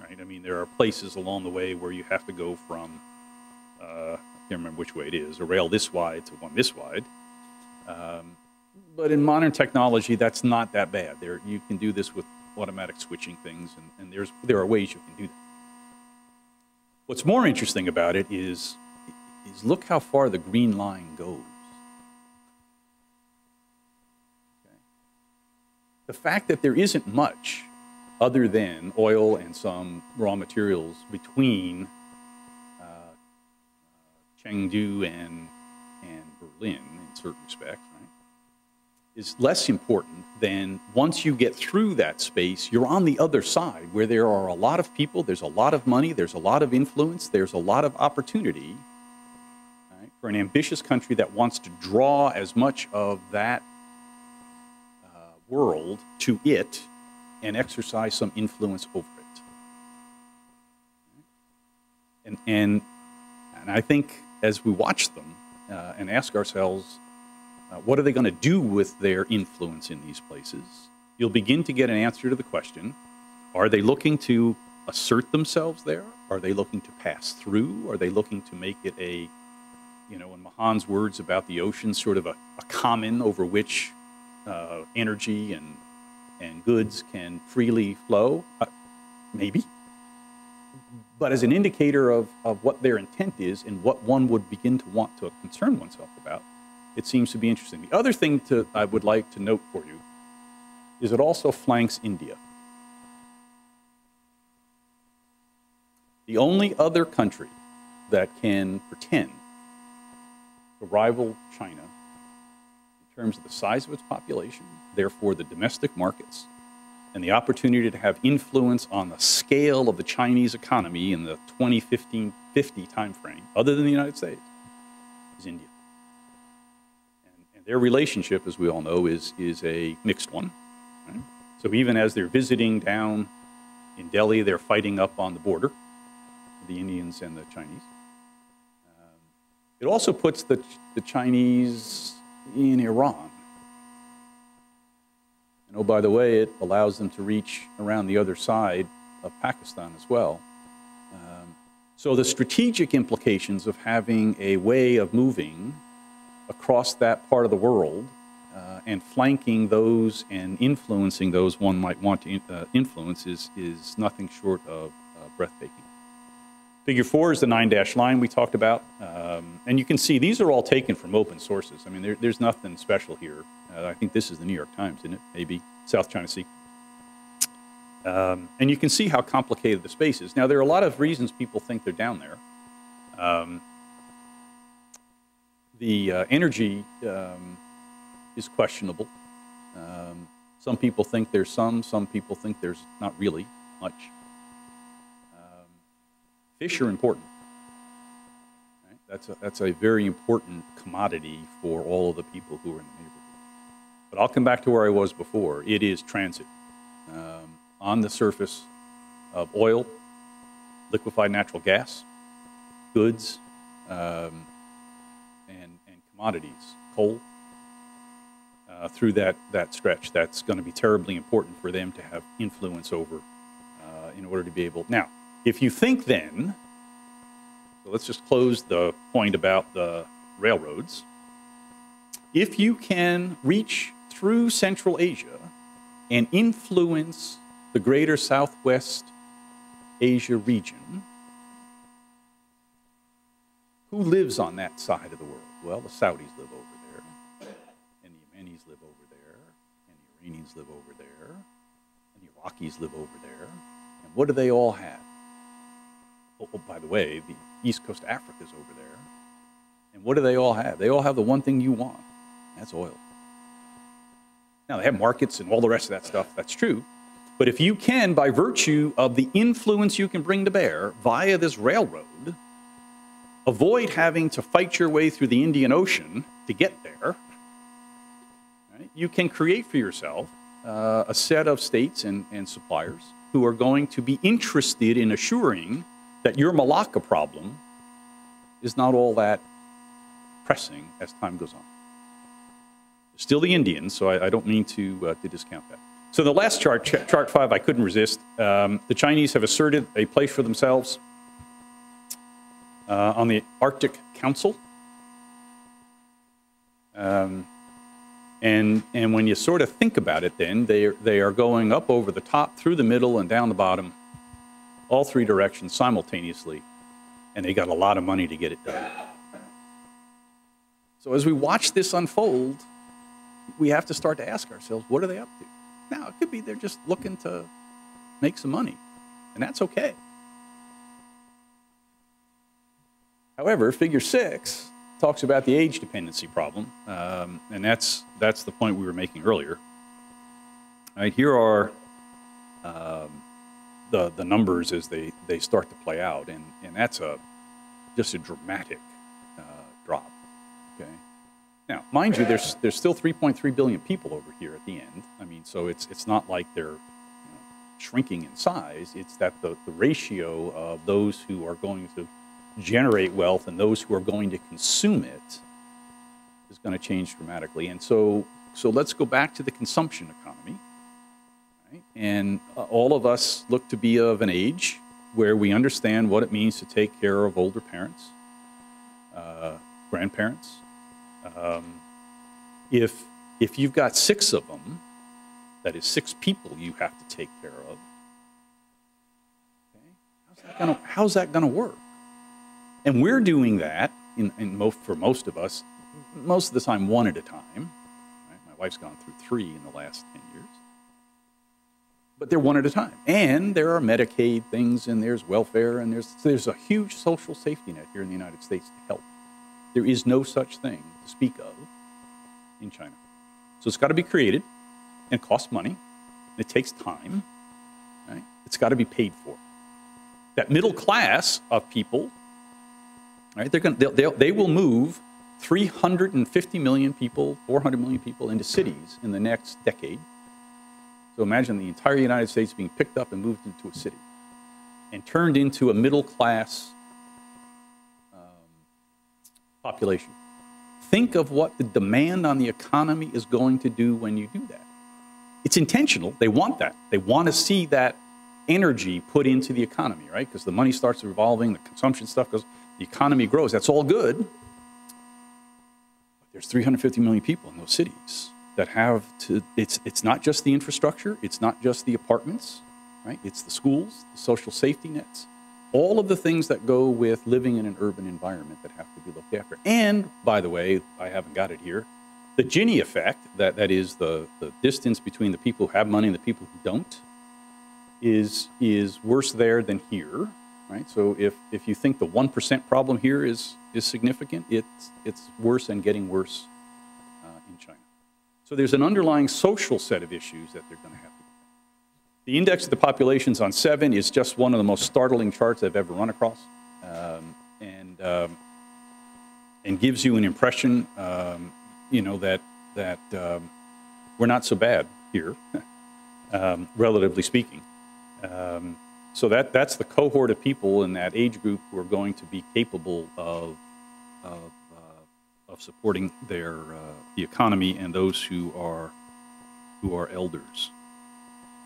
Speaker 2: right? I mean, there are places along the way where you have to go from, I can't remember which way it is, a rail this wide to one this wide. But in modern technology, that's not that bad. You can do this with automatic switching things, and there are ways you can do that. What's more interesting about it is look how far the green line goes. Okay. The fact that there isn't much other than oil and some raw materials between Chengdu and Berlin, in certain respects, right, is less important than once you get through that space, you're on the other side where there are a lot of people, there's a lot of money, there's a lot of influence, there's a lot of opportunity, right, for an ambitious country that wants to draw as much of that world to it and exercise some influence over it. And I think as we watch them and ask ourselves, what are they going to do with their influence in these places? You'll begin to get an answer to the question, are they looking to assert themselves there? Are they looking to pass through? Are they looking to make it a, in Mahan's words about the ocean, sort of a common over which energy and goods can freely flow? Maybe. But as an indicator of what their intent is and what one would begin to want to concern oneself about, it seems to be interesting. The other thing I would like to note for you is it also flanks India. The only other country that can pretend to rival China in terms of the size of esse population, therefore the domestic markets, and the opportunity to have influence on the scale of the Chinese economy in the 2015-50 timeframe, other than the United States, is India. And their relationship, as we all know, is a mixed one. Right? So even as they're visiting down in Delhi, they're fighting up on the border, the Indians and the Chinese. It also puts the Chinese in Iran. And oh, by the way, it allows them to reach around the other side of Pakistan as well. So the strategic implications of having a way of moving across that part of the world and flanking those and influencing those one might want to influence is nothing short of breathtaking. Figure 4 is the 9-dash line we talked about. And you can see these are all taken from open sources. I mean, there's nothing special here. I think this is the New York Times, isn't it? Maybe South China Sea. And you can see how complicated the space is. Now, there are a lot of reasons people think they're down there. The energy is questionable. Some people think there's some people think there's not really much. Fish are important. Right? That's a very important commodity for all of the people who are in the neighborhood. But I'll come back to where I was before. It is transit on the surface of oil, liquefied natural gas, goods, and commodities, coal, through that stretch. That's going to be terribly important for them to have influence over in order to be able. Now, if you think then, so let's just close the point about the railroads. If you can reach through Central Asia and influence the greater Southwest Asia region, who lives on that side of the world? Well, the Saudis live over there, and the Yemenis live over there, and the Iranians live over there, and the Iraqis live over there. And what do they all have? Oh, by the way, the east coast of Africa is over there. And what do they all have? They all have the one thing you want. That's oil. Now, they have markets and all the rest of that stuff. That's true. But if you can, by virtue of the influence you can bring to bear via this railroad, avoid having to fight your way through the Indian Ocean to get there, right, you can create for yourself a set of states and suppliers who are going to be interested in assuring that your Malacca problem is not all that pressing as time goes on. Still the Indians, so I don't mean to discount that. So the last chart, chart 5, I couldn't resist. The Chinese have asserted a place for themselves on the Arctic Council. And when you sort of think about it then, they are going up over the top, through the middle, and down the bottom, all three directions simultaneously, and they got a lot of money to get it done. So as we watch this unfold, we have to start to ask ourselves, what are they up to? Now, it could be they're just looking to make some money, and that's okay. However, figure 6 talks about the age dependency problem, and that's the point we were making earlier. All right, here are the numbers as they start to play out, and that's just a dramatic drop. Okay. Now, mind you, there's still 3.3 billion people over here at the end. I mean, so it's not like they're shrinking in size. It's that the ratio of those who are going to generate wealth and those who are going to consume it is going to change dramatically. And so let's go back to the consumption economy. Right? And all of us look to be of an age where we understand what it means to take care of older parents, grandparents. If you've got 6 of them, that is 6 people you have to take care of. Okay? How's that gonna work? And we're doing that for most of us, most of the time 1 at a time. Right? My wife's gone through 3 in the last 10 years. But they're 1 at a time. And there are Medicaid things, and there's welfare, and there's a huge social safety net here in the United States to help. There is no such thing to speak of in China. So it's got to be created, and it costs money, and it takes time. Right? It's got to be paid for. That middle class of people, right? They will move 350 million people, 400 million people into cities in the next decade. So imagine the entire United States being picked up and moved into a city and turned into a middle class population. Think of what the demand on the economy is going to do when you do that. It's intentional. They want that. They want to see that energy put into the economy, right? Because the money starts revolving, the consumption stuff goes, the economy grows. That's all good. But there's 350 million people in those cities that have to, it's not just the infrastructure, it's not just the apartments, right? It's the schools, the social safety nets, all of the things that go with living in an urban environment that have to be looked after. And, by the way, I haven't got it here, the Gini effect, that is the distance between the people who have money and the people who don't, is worse there than here, right? So if you think the 1% problem here is significant, it's worse and getting worse in China. So there's an underlying social set of issues that they're going to have to. The index of the populations on 7 is just one of the most startling charts I've ever run across, and gives you an impression, that we're not so bad here, relatively speaking. So that's the cohort of people in that age group who are going to be capable of supporting the economy and those who are elders.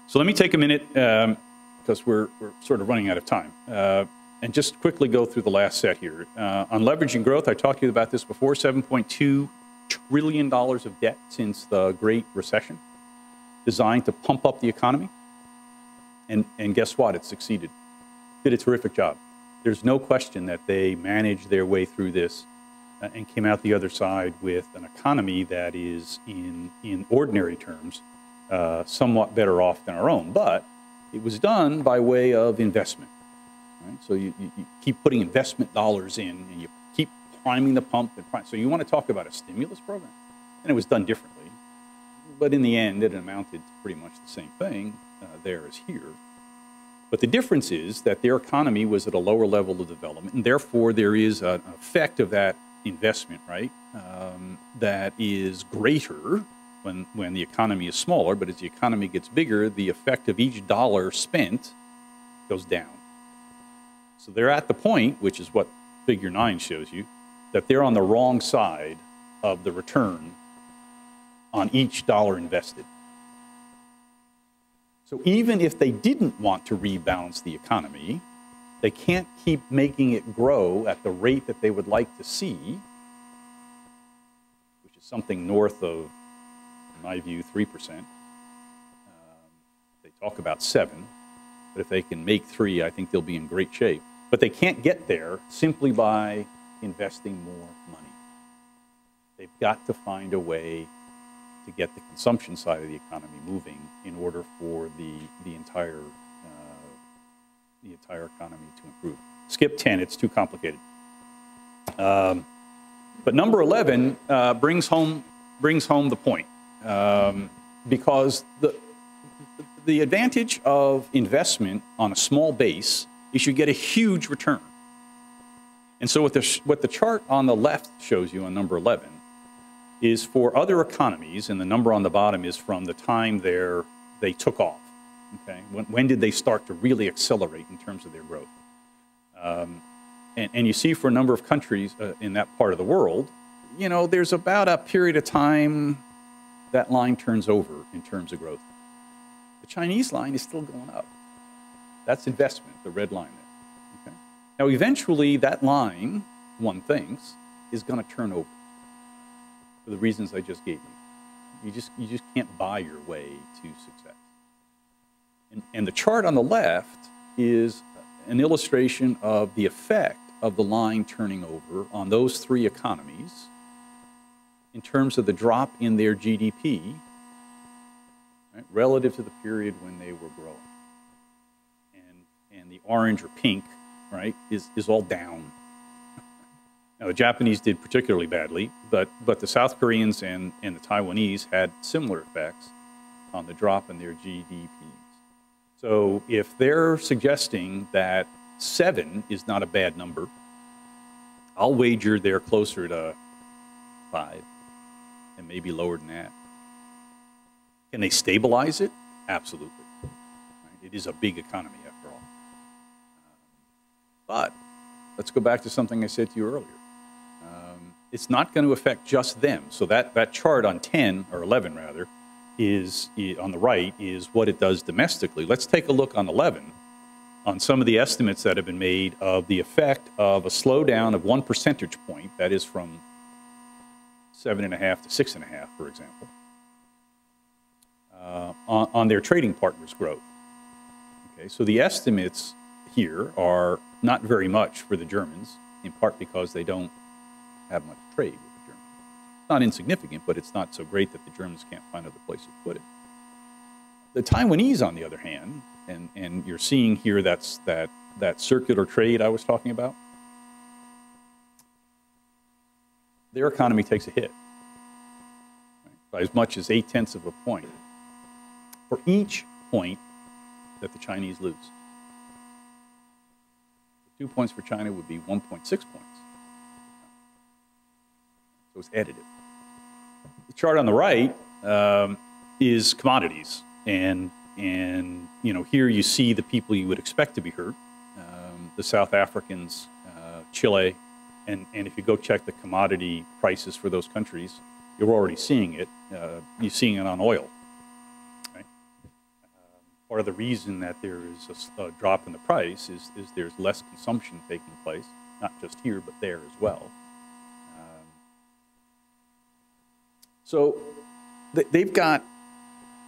Speaker 2: So let me take a minute, because we're sort of running out of time, and just quickly go through the last set here. On leveraging growth, I talked to you about this before, $7.2 trillion of debt since the Great Recession, designed to pump up the economy. And guess what? It succeeded. Did a terrific job. There's no question that they managed their way through this and came out the other side with an economy that is, in ordinary terms, somewhat better off than our own. But it was done by way of investment. Right? So you keep putting investment dollars in, and you keep priming the pump. So you want to talk about a stimulus program? And it was done differently. But in the end, it amounted to pretty much the same thing there as here. But the difference is that their economy was at a lower level of development, and therefore there is an effect of that investment, right, that is greater when the economy is smaller, but as the economy gets bigger, the effect of each dollar spent goes down. So they're at the point, which is what figure 9 shows you, that they're on the wrong side of the return on each dollar invested. So even if they didn't want to rebalance the economy, they can't keep making it grow at the rate that they would like to see, which is something north of, in my view, 3%. They talk about 7, but if they can make 3, I think they'll be in great shape. But they can't get there simply by investing more money. They've got to find a way to get the consumption side of the economy moving in order for the entire economy to improve. Skip 10, it's too complicated. But number 11 brings home the point, because the advantage of investment on a small base is you get a huge return. And so what the chart on the left shows you on number 11 is for other economies, and the number on the bottom is from the time they took off. Okay, when did they start to really accelerate in terms of their growth? And you see for a number of countries in that part of the world, you know, there's about a period of time that line turns over in terms of growth. The Chinese line is still going up. That's investment, the red line there. Okay? Now, eventually, that line, one thinks, is going to turn over for the reasons I just gave you. You just can't buy your way to success. And the chart on the left is an illustration of the effect of the line turning over on those three economies in terms of the drop in their GDP, right, relative to the period when they were growing. And the orange or pink, right, is all down. Now, the Japanese did particularly badly, but the South Koreans and the Taiwanese had similar effects on the drop in their GDPs. So if they're suggesting that 7 is not a bad number, I'll wager they're closer to 5 and maybe lower than that. Can they stabilize it? Absolutely. Right? It is a big economy after all. But let's go back to something I said to you earlier. It's not going to affect just them. So that chart on 10, or 11 rather, is on the right is what it does domestically. Let's take a look on 11 on some of the estimates that have been made of the effect of a slowdown of 1 percentage point, that is from 7.5 to 6.5, for example, on their trading partners' growth. Okay, so the estimates here are not very much for the Germans, in part because they don't have much trade with the Germans. It's not insignificant, but it's not so great that the Germans can't find other places to put it. The Taiwanese, on the other hand, and you're seeing here that circular trade I was talking about, their economy takes a hit, right, by as much as 0.8 of a point for each point that the Chinese lose. 2 points for China would be 1.6 points. So it's additive. The chart on the right is commodities, and you know, here you see the people you would expect to be hurt, the South Africans, Chile, and if you go check the commodity prices for those countries, you're already seeing it. You're seeing it on oil. Right? Part of the reason that there is a drop in the price is there's less consumption taking place, not just here but there as well. So they've got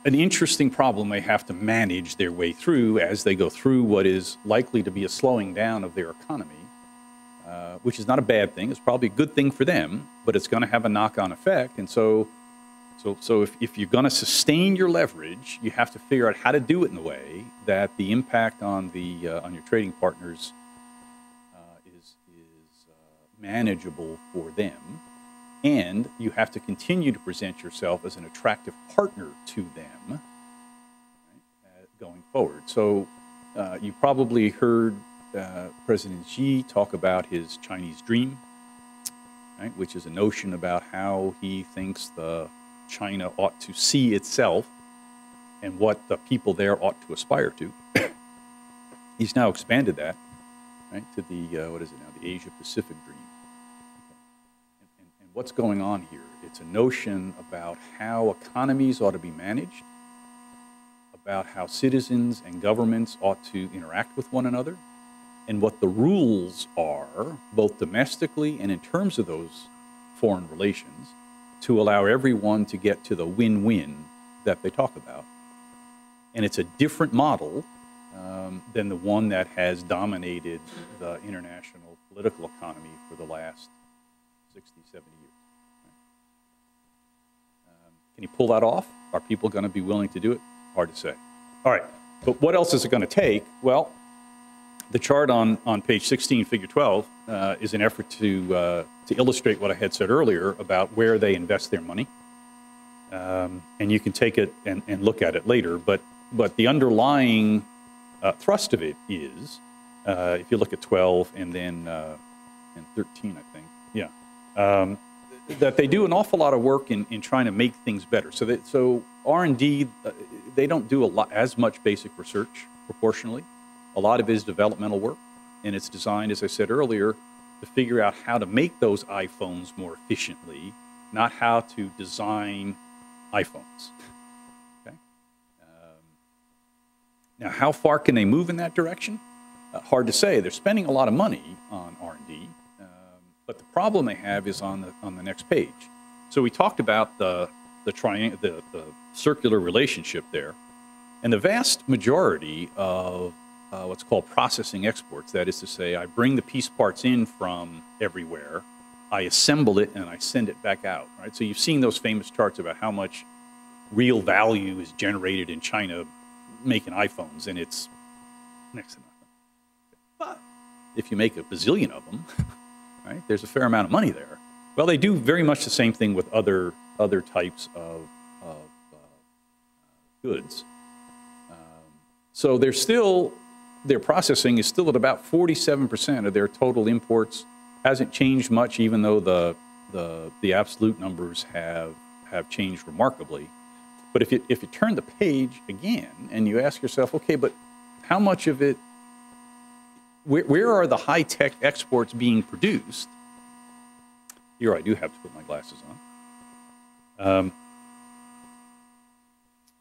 Speaker 2: an interesting problem they have to manage their way through as they go through what is likely to be a slowing down of their economy, which is not a bad thing. It's probably a good thing for them, but it's going to have a knock-on effect. And so if you're going to sustain your leverage, you have to figure out how to do it in a way that the impact on on your trading partners is manageable for them. And you have to continue to present yourself as an attractive partner to them, right, going forward. So you probably heard President Xi talk about his Chinese dream, right, which is a notion about how he thinks China ought to see itself and what the people there ought to aspire to. He's now expanded that, right, to the, what is it now, the Asia-Pacific dream. What's going on here? It's a notion about how economies ought to be managed, about how citizens and governments ought to interact with one another, and what the rules are, both domestically and in terms of those foreign relations, to allow everyone to get to the win-win that they talk about. And it's a different model than the one that has dominated the international political economy for the last 60, 70 years. Can you pull that off? Are people going to be willing to do it? Hard to say. All right, but what else is it going to take? Well, the chart on page 16, figure 12, is an effort to illustrate what I had said earlier about where they invest their money. And you can take it and look at it later, but the underlying thrust of it is, if you look at 12 and then and 13, I think, yeah, that they do an awful lot of work in trying to make things better. So R&D, they don't do as much basic research proportionally. A lot of it is developmental work. and it's designed, as I said earlier, to figure out how to make those iPhones more efficiently, not how to design iPhones. Okay? Now, how far can they move in that direction? Hard to say. They're spending a lot of money on R&D, but the problem they have is on the next page. So we talked about the circular relationship there, and the vast majority of what's called processing exports, that is to say, I bring the piece parts in from everywhere, I assemble it, and I send it back out. Right. So you've seen those famous charts about how much real value is generated in China making iPhones, and it's next to nothing. But if you make a bazillion of them, right, there's a fair amount of money there. Well, they do very much the same thing with other types of goods. So their processing is still at about 47% of their total imports. Hasn't changed much, even though the absolute numbers have changed remarkably. But if you turn the page again and you ask yourself, okay, but how much of it, where are the high-tech exports being produced? Here I do have to put my glasses on.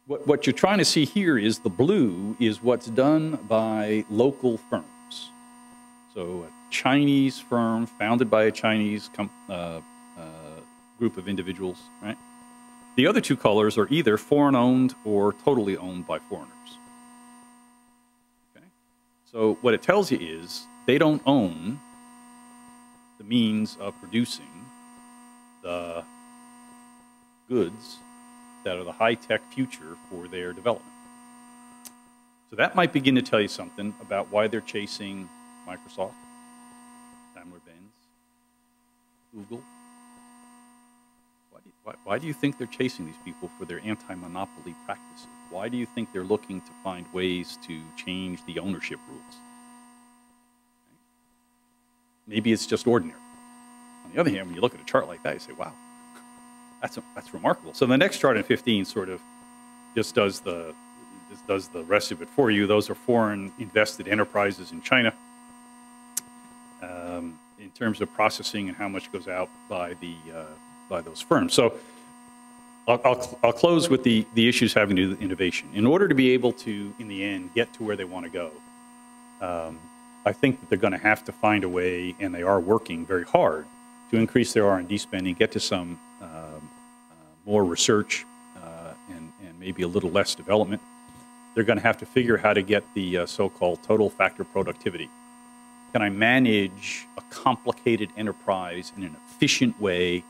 Speaker 2: What you're trying to see here is the blue is what's done by local firms. So a Chinese firm founded by a Chinese group of individuals, right? The other two colors are either foreign-owned or totally owned by foreigners. Okay? So what it tells you is they don't own the means of producing the goods that are the high-tech future for their development. So that might begin to tell you something about why they're chasing Microsoft, Daimler-Benz, Google. Why do you think they're chasing these people for their anti-monopoly practices? Why do you think they're looking to find ways to change the ownership rules? Maybe it's just ordinary. On the other hand, when you look at a chart like that, you say, wow, that's remarkable. So the next chart in 15 sort of just does the rest of it for you. Those are foreign invested enterprises in China in terms of processing and how much goes out by those firms. So I'll close with the issues having to do with innovation. In order to be able to, in the end, get to where they want to go, I think that they're going to have to find a way, and they are working very hard, to increase their R&D spending, get to some more research and maybe a little less development. They're going to have to figure how to get the so-called total factor productivity. Can I manage a complicated enterprise in an efficient way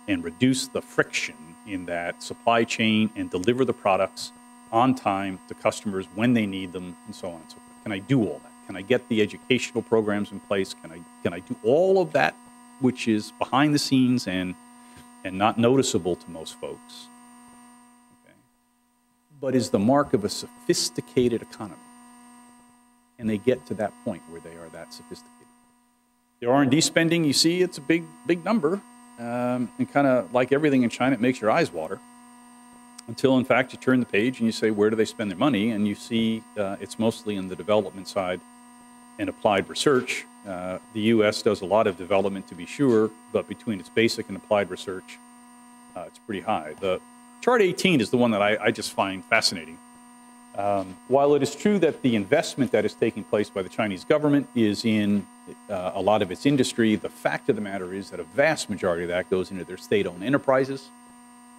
Speaker 2: and reduce the friction in that supply chain and deliver the products on time to customers when they need them, and so on and so forth? Can I do all that? Can I get the educational programs in place? Can I do all of that which is behind the scenes and not noticeable to most folks, okay, but is the mark of a sophisticated economy? And they get to that point where they are that sophisticated. The R&D spending, you see, it's a big number. And kind of like everything in China, it makes your eyes water. Until, in fact, you turn the page and you say, where do they spend their money? And you see it's mostly in the development side and applied research. The U.S. does a lot of development, to be sure, but between its basic and applied research, it's pretty high. The chart 18 is the one that I just find fascinating. While it is true that the investment that is taking place by the Chinese government is in a lot of its industry, the fact of the matter is that a vast majority of that goes into their state-owned enterprises.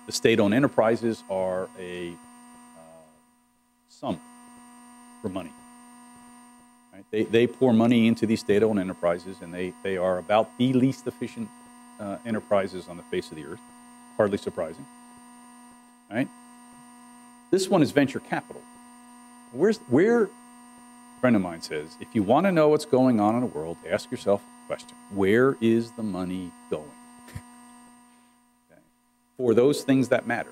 Speaker 2: The state-owned enterprises are a sump for money. Right? They pour money into these state-owned enterprises, and they are about the least efficient enterprises on the face of the earth. Hardly surprising. Right? This one is venture capital. A friend of mine says, if you want to know what's going on in the world, ask yourself a question. Where is the money going? Okay. For those things that matter.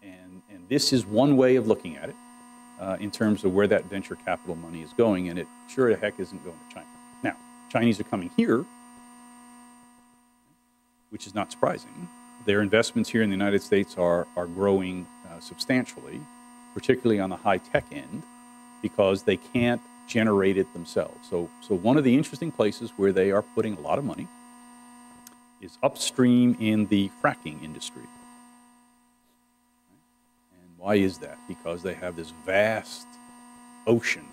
Speaker 2: And this is one way of looking at it in terms of where that venture capital money is going, and it sure the heck isn't going to China. Now, Chinese are coming here, which is not surprising. Their investments here in the United States are growing substantially, particularly on the high-tech end, because they can't generate it themselves. So one of the interesting places where they are putting a lot of money is upstream in the fracking industry. And why is that? Because they have this vast ocean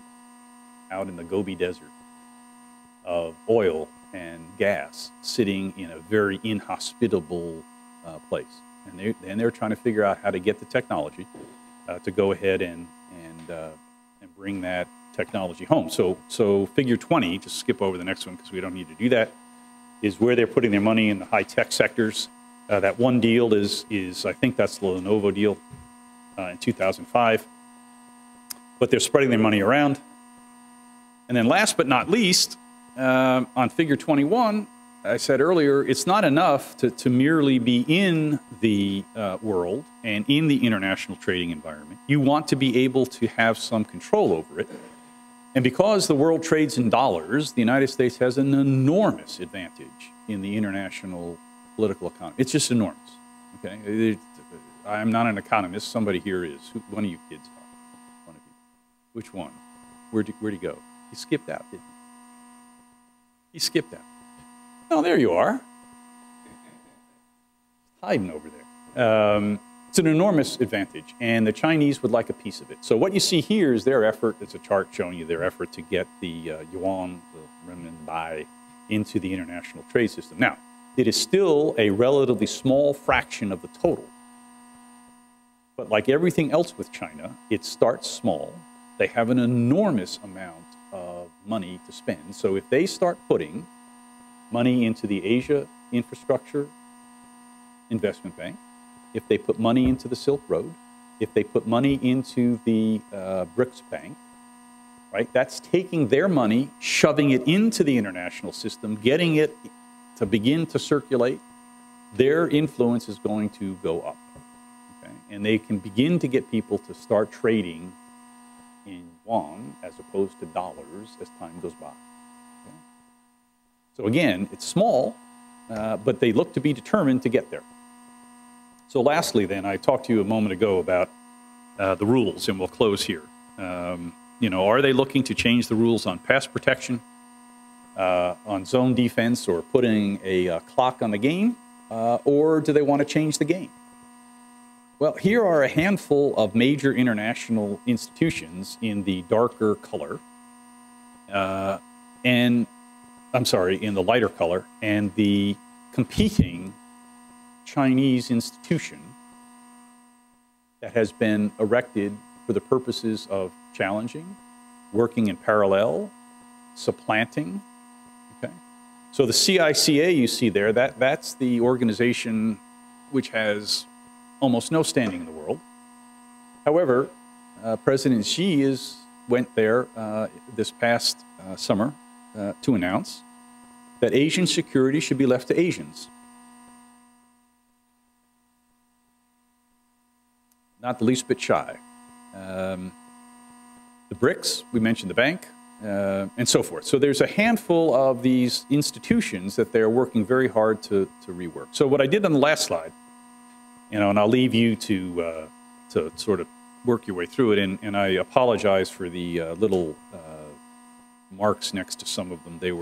Speaker 2: out in the Gobi Desert of oil and gas sitting in a very inhospitable place. And they're trying to figure out how to get the technology to go ahead and bring that technology home. So figure 20, just skip over the next one because we don't need to do that, is where they're putting their money in the high-tech sectors. That one deal is I think that's the Lenovo deal in 2005. But they're spreading their money around. And then last but not least, on figure 21, I said earlier, it's not enough to merely be in the world and in the international trading environment. You want to be able to have some control over it. And because the world trades in dollars, the United States has an enormous advantage in the international political economy. It's just enormous. Okay, I'm not an economist. Somebody here is. One of you kids are. One of you. Which one? Where'd he go? He skipped out, didn't he? He skipped out. Oh, there you are. Hiding over there. It's an enormous advantage, and the Chinese would like a piece of it. So what you see here is their effort. It's a chart showing you their effort to get the yuan, the renminbi, into the international trade system. Now, it is still a relatively small fraction of the total. But like everything else with China, it starts small. They have an enormous amount of money to spend. So if they start putting money into the Asia Infrastructure Investment Bank, if they put money into the Silk Road, if they put money into the BRICS Bank, right, that's taking their money, shoving it into the international system, getting it to begin to circulate. Their influence is going to go up. Okay? And they can begin to get people to start trading in yuan as opposed to dollars as time goes by. Okay? So again, it's small, but they look to be determined to get there. So lastly, then, I talked to you a moment ago about the rules, and we'll close here. You know, are they looking to change the rules on pass protection, on zone defense, or putting a clock on the game, or do they want to change the game? Well, here are a handful of major international institutions in the darker color, in the lighter color, and the competing Chinese institution that has been erected for the purposes of challenging, working in parallel, supplanting. Okay, so the CICA you see there, that's the organization which has almost no standing in the world. However, President Xi went there this past summer to announce that Asian security should be left to Asians. Not the least bit shy. The BRICS, we mentioned the bank, and so forth. So there's a handful of these institutions that they're working very hard to rework. So what I did on the last slide, you know, and I'll leave you to sort of work your way through it, and I apologize for the little marks next to some of them. There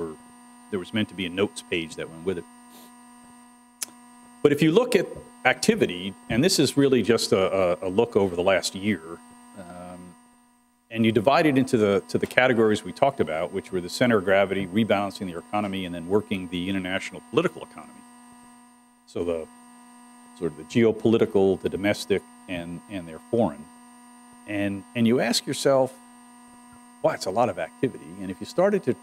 Speaker 2: was meant to be a notes page that went with it. But if you look at activity, and this is really just a look over the last year, and you divide it into the categories we talked about, which were the center of gravity, rebalancing the economy, and then working the international political economy. So the sort of the geopolitical, the domestic, and their foreign. And you ask yourself, wow, it's a lot of activity. And if you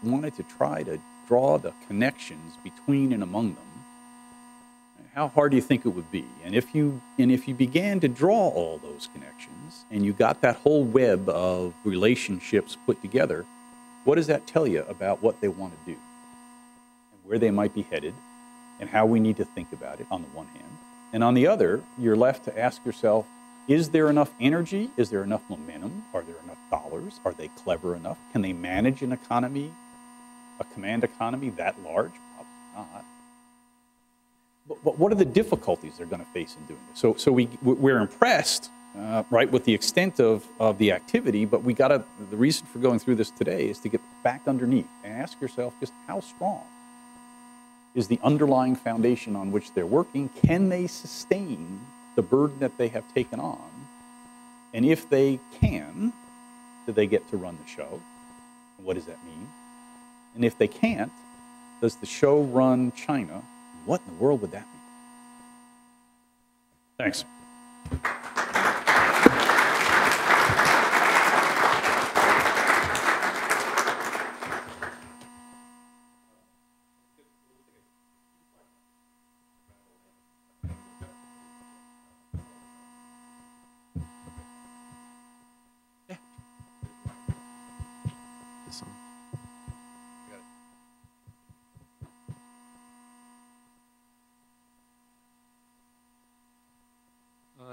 Speaker 2: wanted to try to draw the connections between and among them, how hard do you think it would be? And if you began to draw all those connections and you got that whole web of relationships put together, what does that tell you about what they want to do and where they might be headed and how we need to think about it on the one hand? And on the other, you're left to ask yourself, is there enough energy? Is there enough momentum? Are there enough dollars? Are they clever enough? Can they manage an economy, a command economy that large? Probably not. But what are the difficulties they're going to face in doing this? So we're impressed right, with the extent of the activity, but the reason for going through this today is to get back underneath and ask yourself just how strong is the underlying foundation on which they're working? Can they sustain the burden that they have taken on? And if they can, do they get to run the show? What does that mean? And if they can't, does the show run China? What in the world would that mean? Thanks.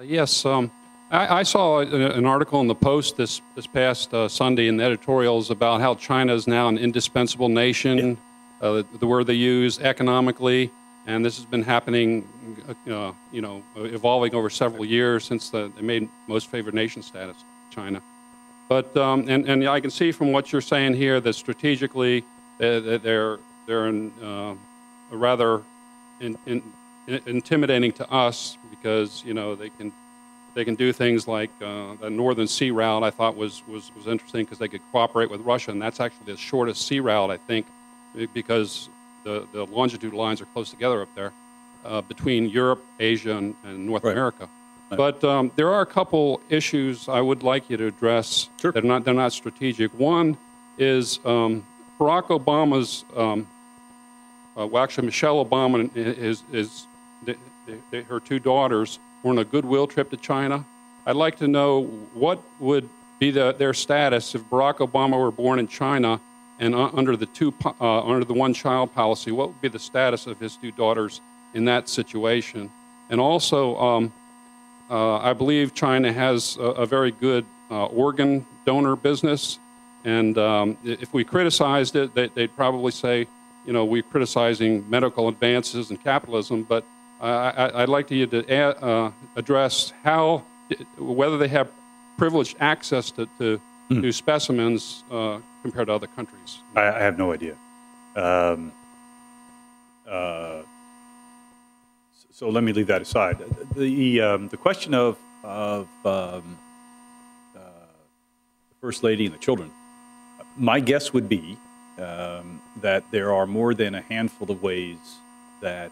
Speaker 3: Yes, I saw an article in the Post this past Sunday in the editorials about how China is now an indispensable nation, the word they use, economically, and this has been happening, evolving over several years since they made most favored nation status, China. But and I can see from what you're saying here that strategically they're rather intimidating to us because they can do things like the Northern Sea Route. I thought was interesting because they could cooperate with Russia, and that's actually the shortest sea route, I think, because the longitude lines are close together up there between Europe, Asia, and North America. Right. But there are a couple issues I would like you to address. Sure. They're not strategic. One is Barack Obama's. Well, actually, Michelle Obama her two daughters were on a goodwill trip to China. I'd like to know what would be their status if Barack Obama were born in China and under the one-child policy. What would be the status of his two daughters in that situation? And also, I believe China has a very good organ donor business, and if we criticized it, they'd probably say, we're criticizing medical advances and capitalism, but I'd like you to address whether they have privileged access to specimens compared to other countries.
Speaker 2: I have no idea. So let me leave that aside. The question of the First Lady and the children, my guess would be that there are more than a handful of ways that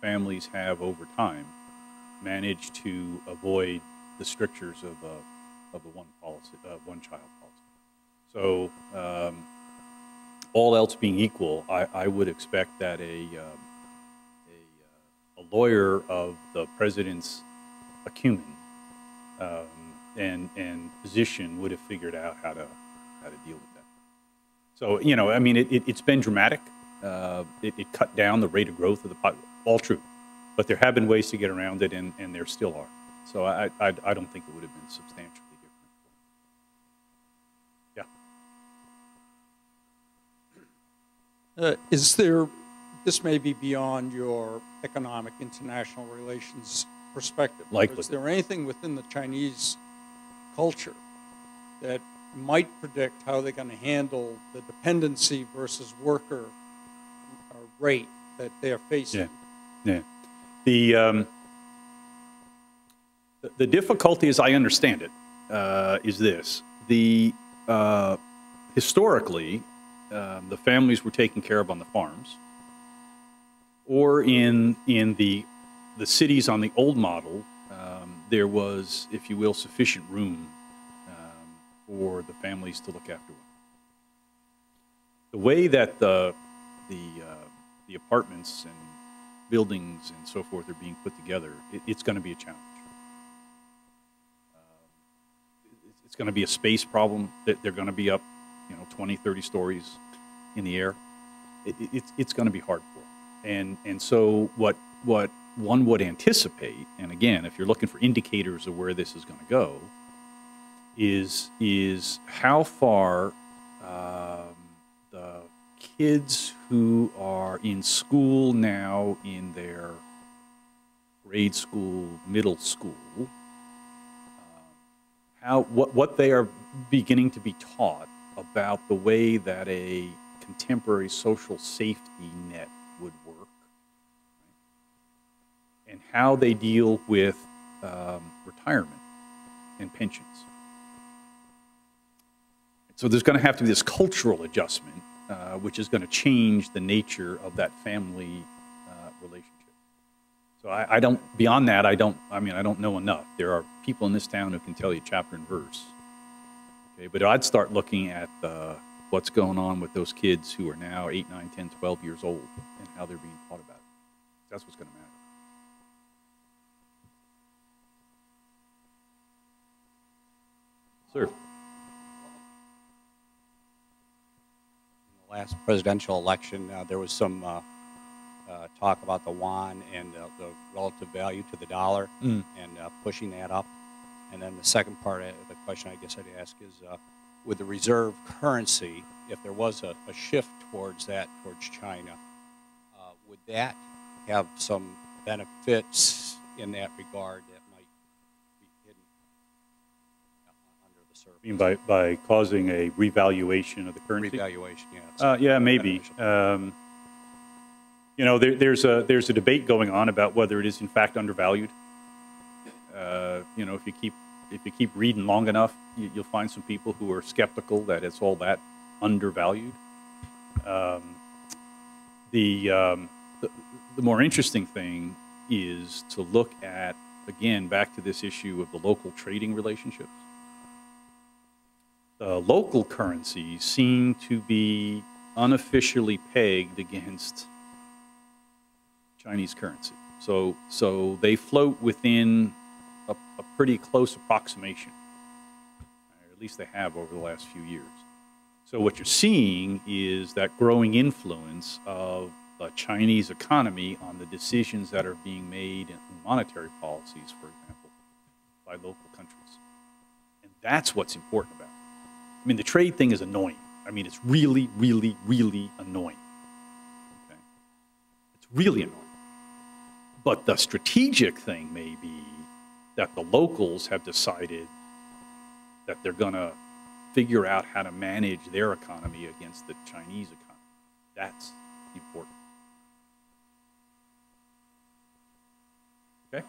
Speaker 2: families have over time managed to avoid the strictures of the one-child policy. So all else being equal, I would expect that a lawyer of the president's acumen and position would have figured out how to deal with that. So I mean, it's been dramatic. It cut down the rate of growth of the population. All true, but there have been ways to get around it, and there still are. So I don't think it would have been substantially different. Yeah.
Speaker 4: This may be beyond your economic international relations perspective.
Speaker 2: Likely.
Speaker 4: Is there anything within the Chinese culture that might predict how they're going to handle the dependency versus worker rate that they're facing?
Speaker 2: Yeah. The difficulty, as I understand it, is this: historically, the families were taken care of on the farms, or in the cities on the old model. There was, if you will, sufficient room for the families to look after one. The way that the apartments and buildings and so forth are being put together, it's going to be a challenge. It's going to be a space problem. They're going to be up, 20, 30 stories in the air. It's going to be hard for them. And so what one would anticipate, and again, if you're looking for indicators of where this is going to go, is how far the kids who are in school now in their grade school, middle school, what they are beginning to be taught about the way that a contemporary social safety net would work, and how they deal with retirement and pensions. So there's going to have to be this cultural adjustment, which is going to change the nature of that family relationship. So I don't, beyond that, I don't know enough. There are people in this town who can tell you chapter and verse. Okay, but I'd start looking at what's going on with those kids who are now 8, 9, 10, 12 years old and how they're being taught about it. That's what's going to matter. Sir.
Speaker 5: In the last presidential election, there was some talk about the yuan and the relative value to the dollar and pushing that up. And then the second part of the question I guess I'd ask is, with the reserve currency, if there was a shift towards that, towards China, would that have some benefits in that regard that might be hidden under the surface?
Speaker 2: You mean by causing a revaluation of the currency?
Speaker 5: Revaluation, yeah.
Speaker 2: Yeah, maybe. You know, there's a debate going on about whether it is in fact undervalued. You know, if you keep reading long enough, you'll find some people who are skeptical that it's all that undervalued. The more interesting thing is to look at, again, back to this issue of the local trading relationships. The local currencies seem to be unofficially pegged against Chinese currency. So they float within a pretty close approximation, or at least they have over the last few years. So what you're seeing is that growing influence of the Chinese economy on the decisions that are being made in monetary policies, for example, by local countries. And that's what's important about it. I mean, the trade thing is annoying. I mean, it's really, really, really annoying. Okay? It's really annoying. But the strategic thing may be that the locals have decided that they're going to figure out how to manage their economy against the Chinese economy. That's important. Okay?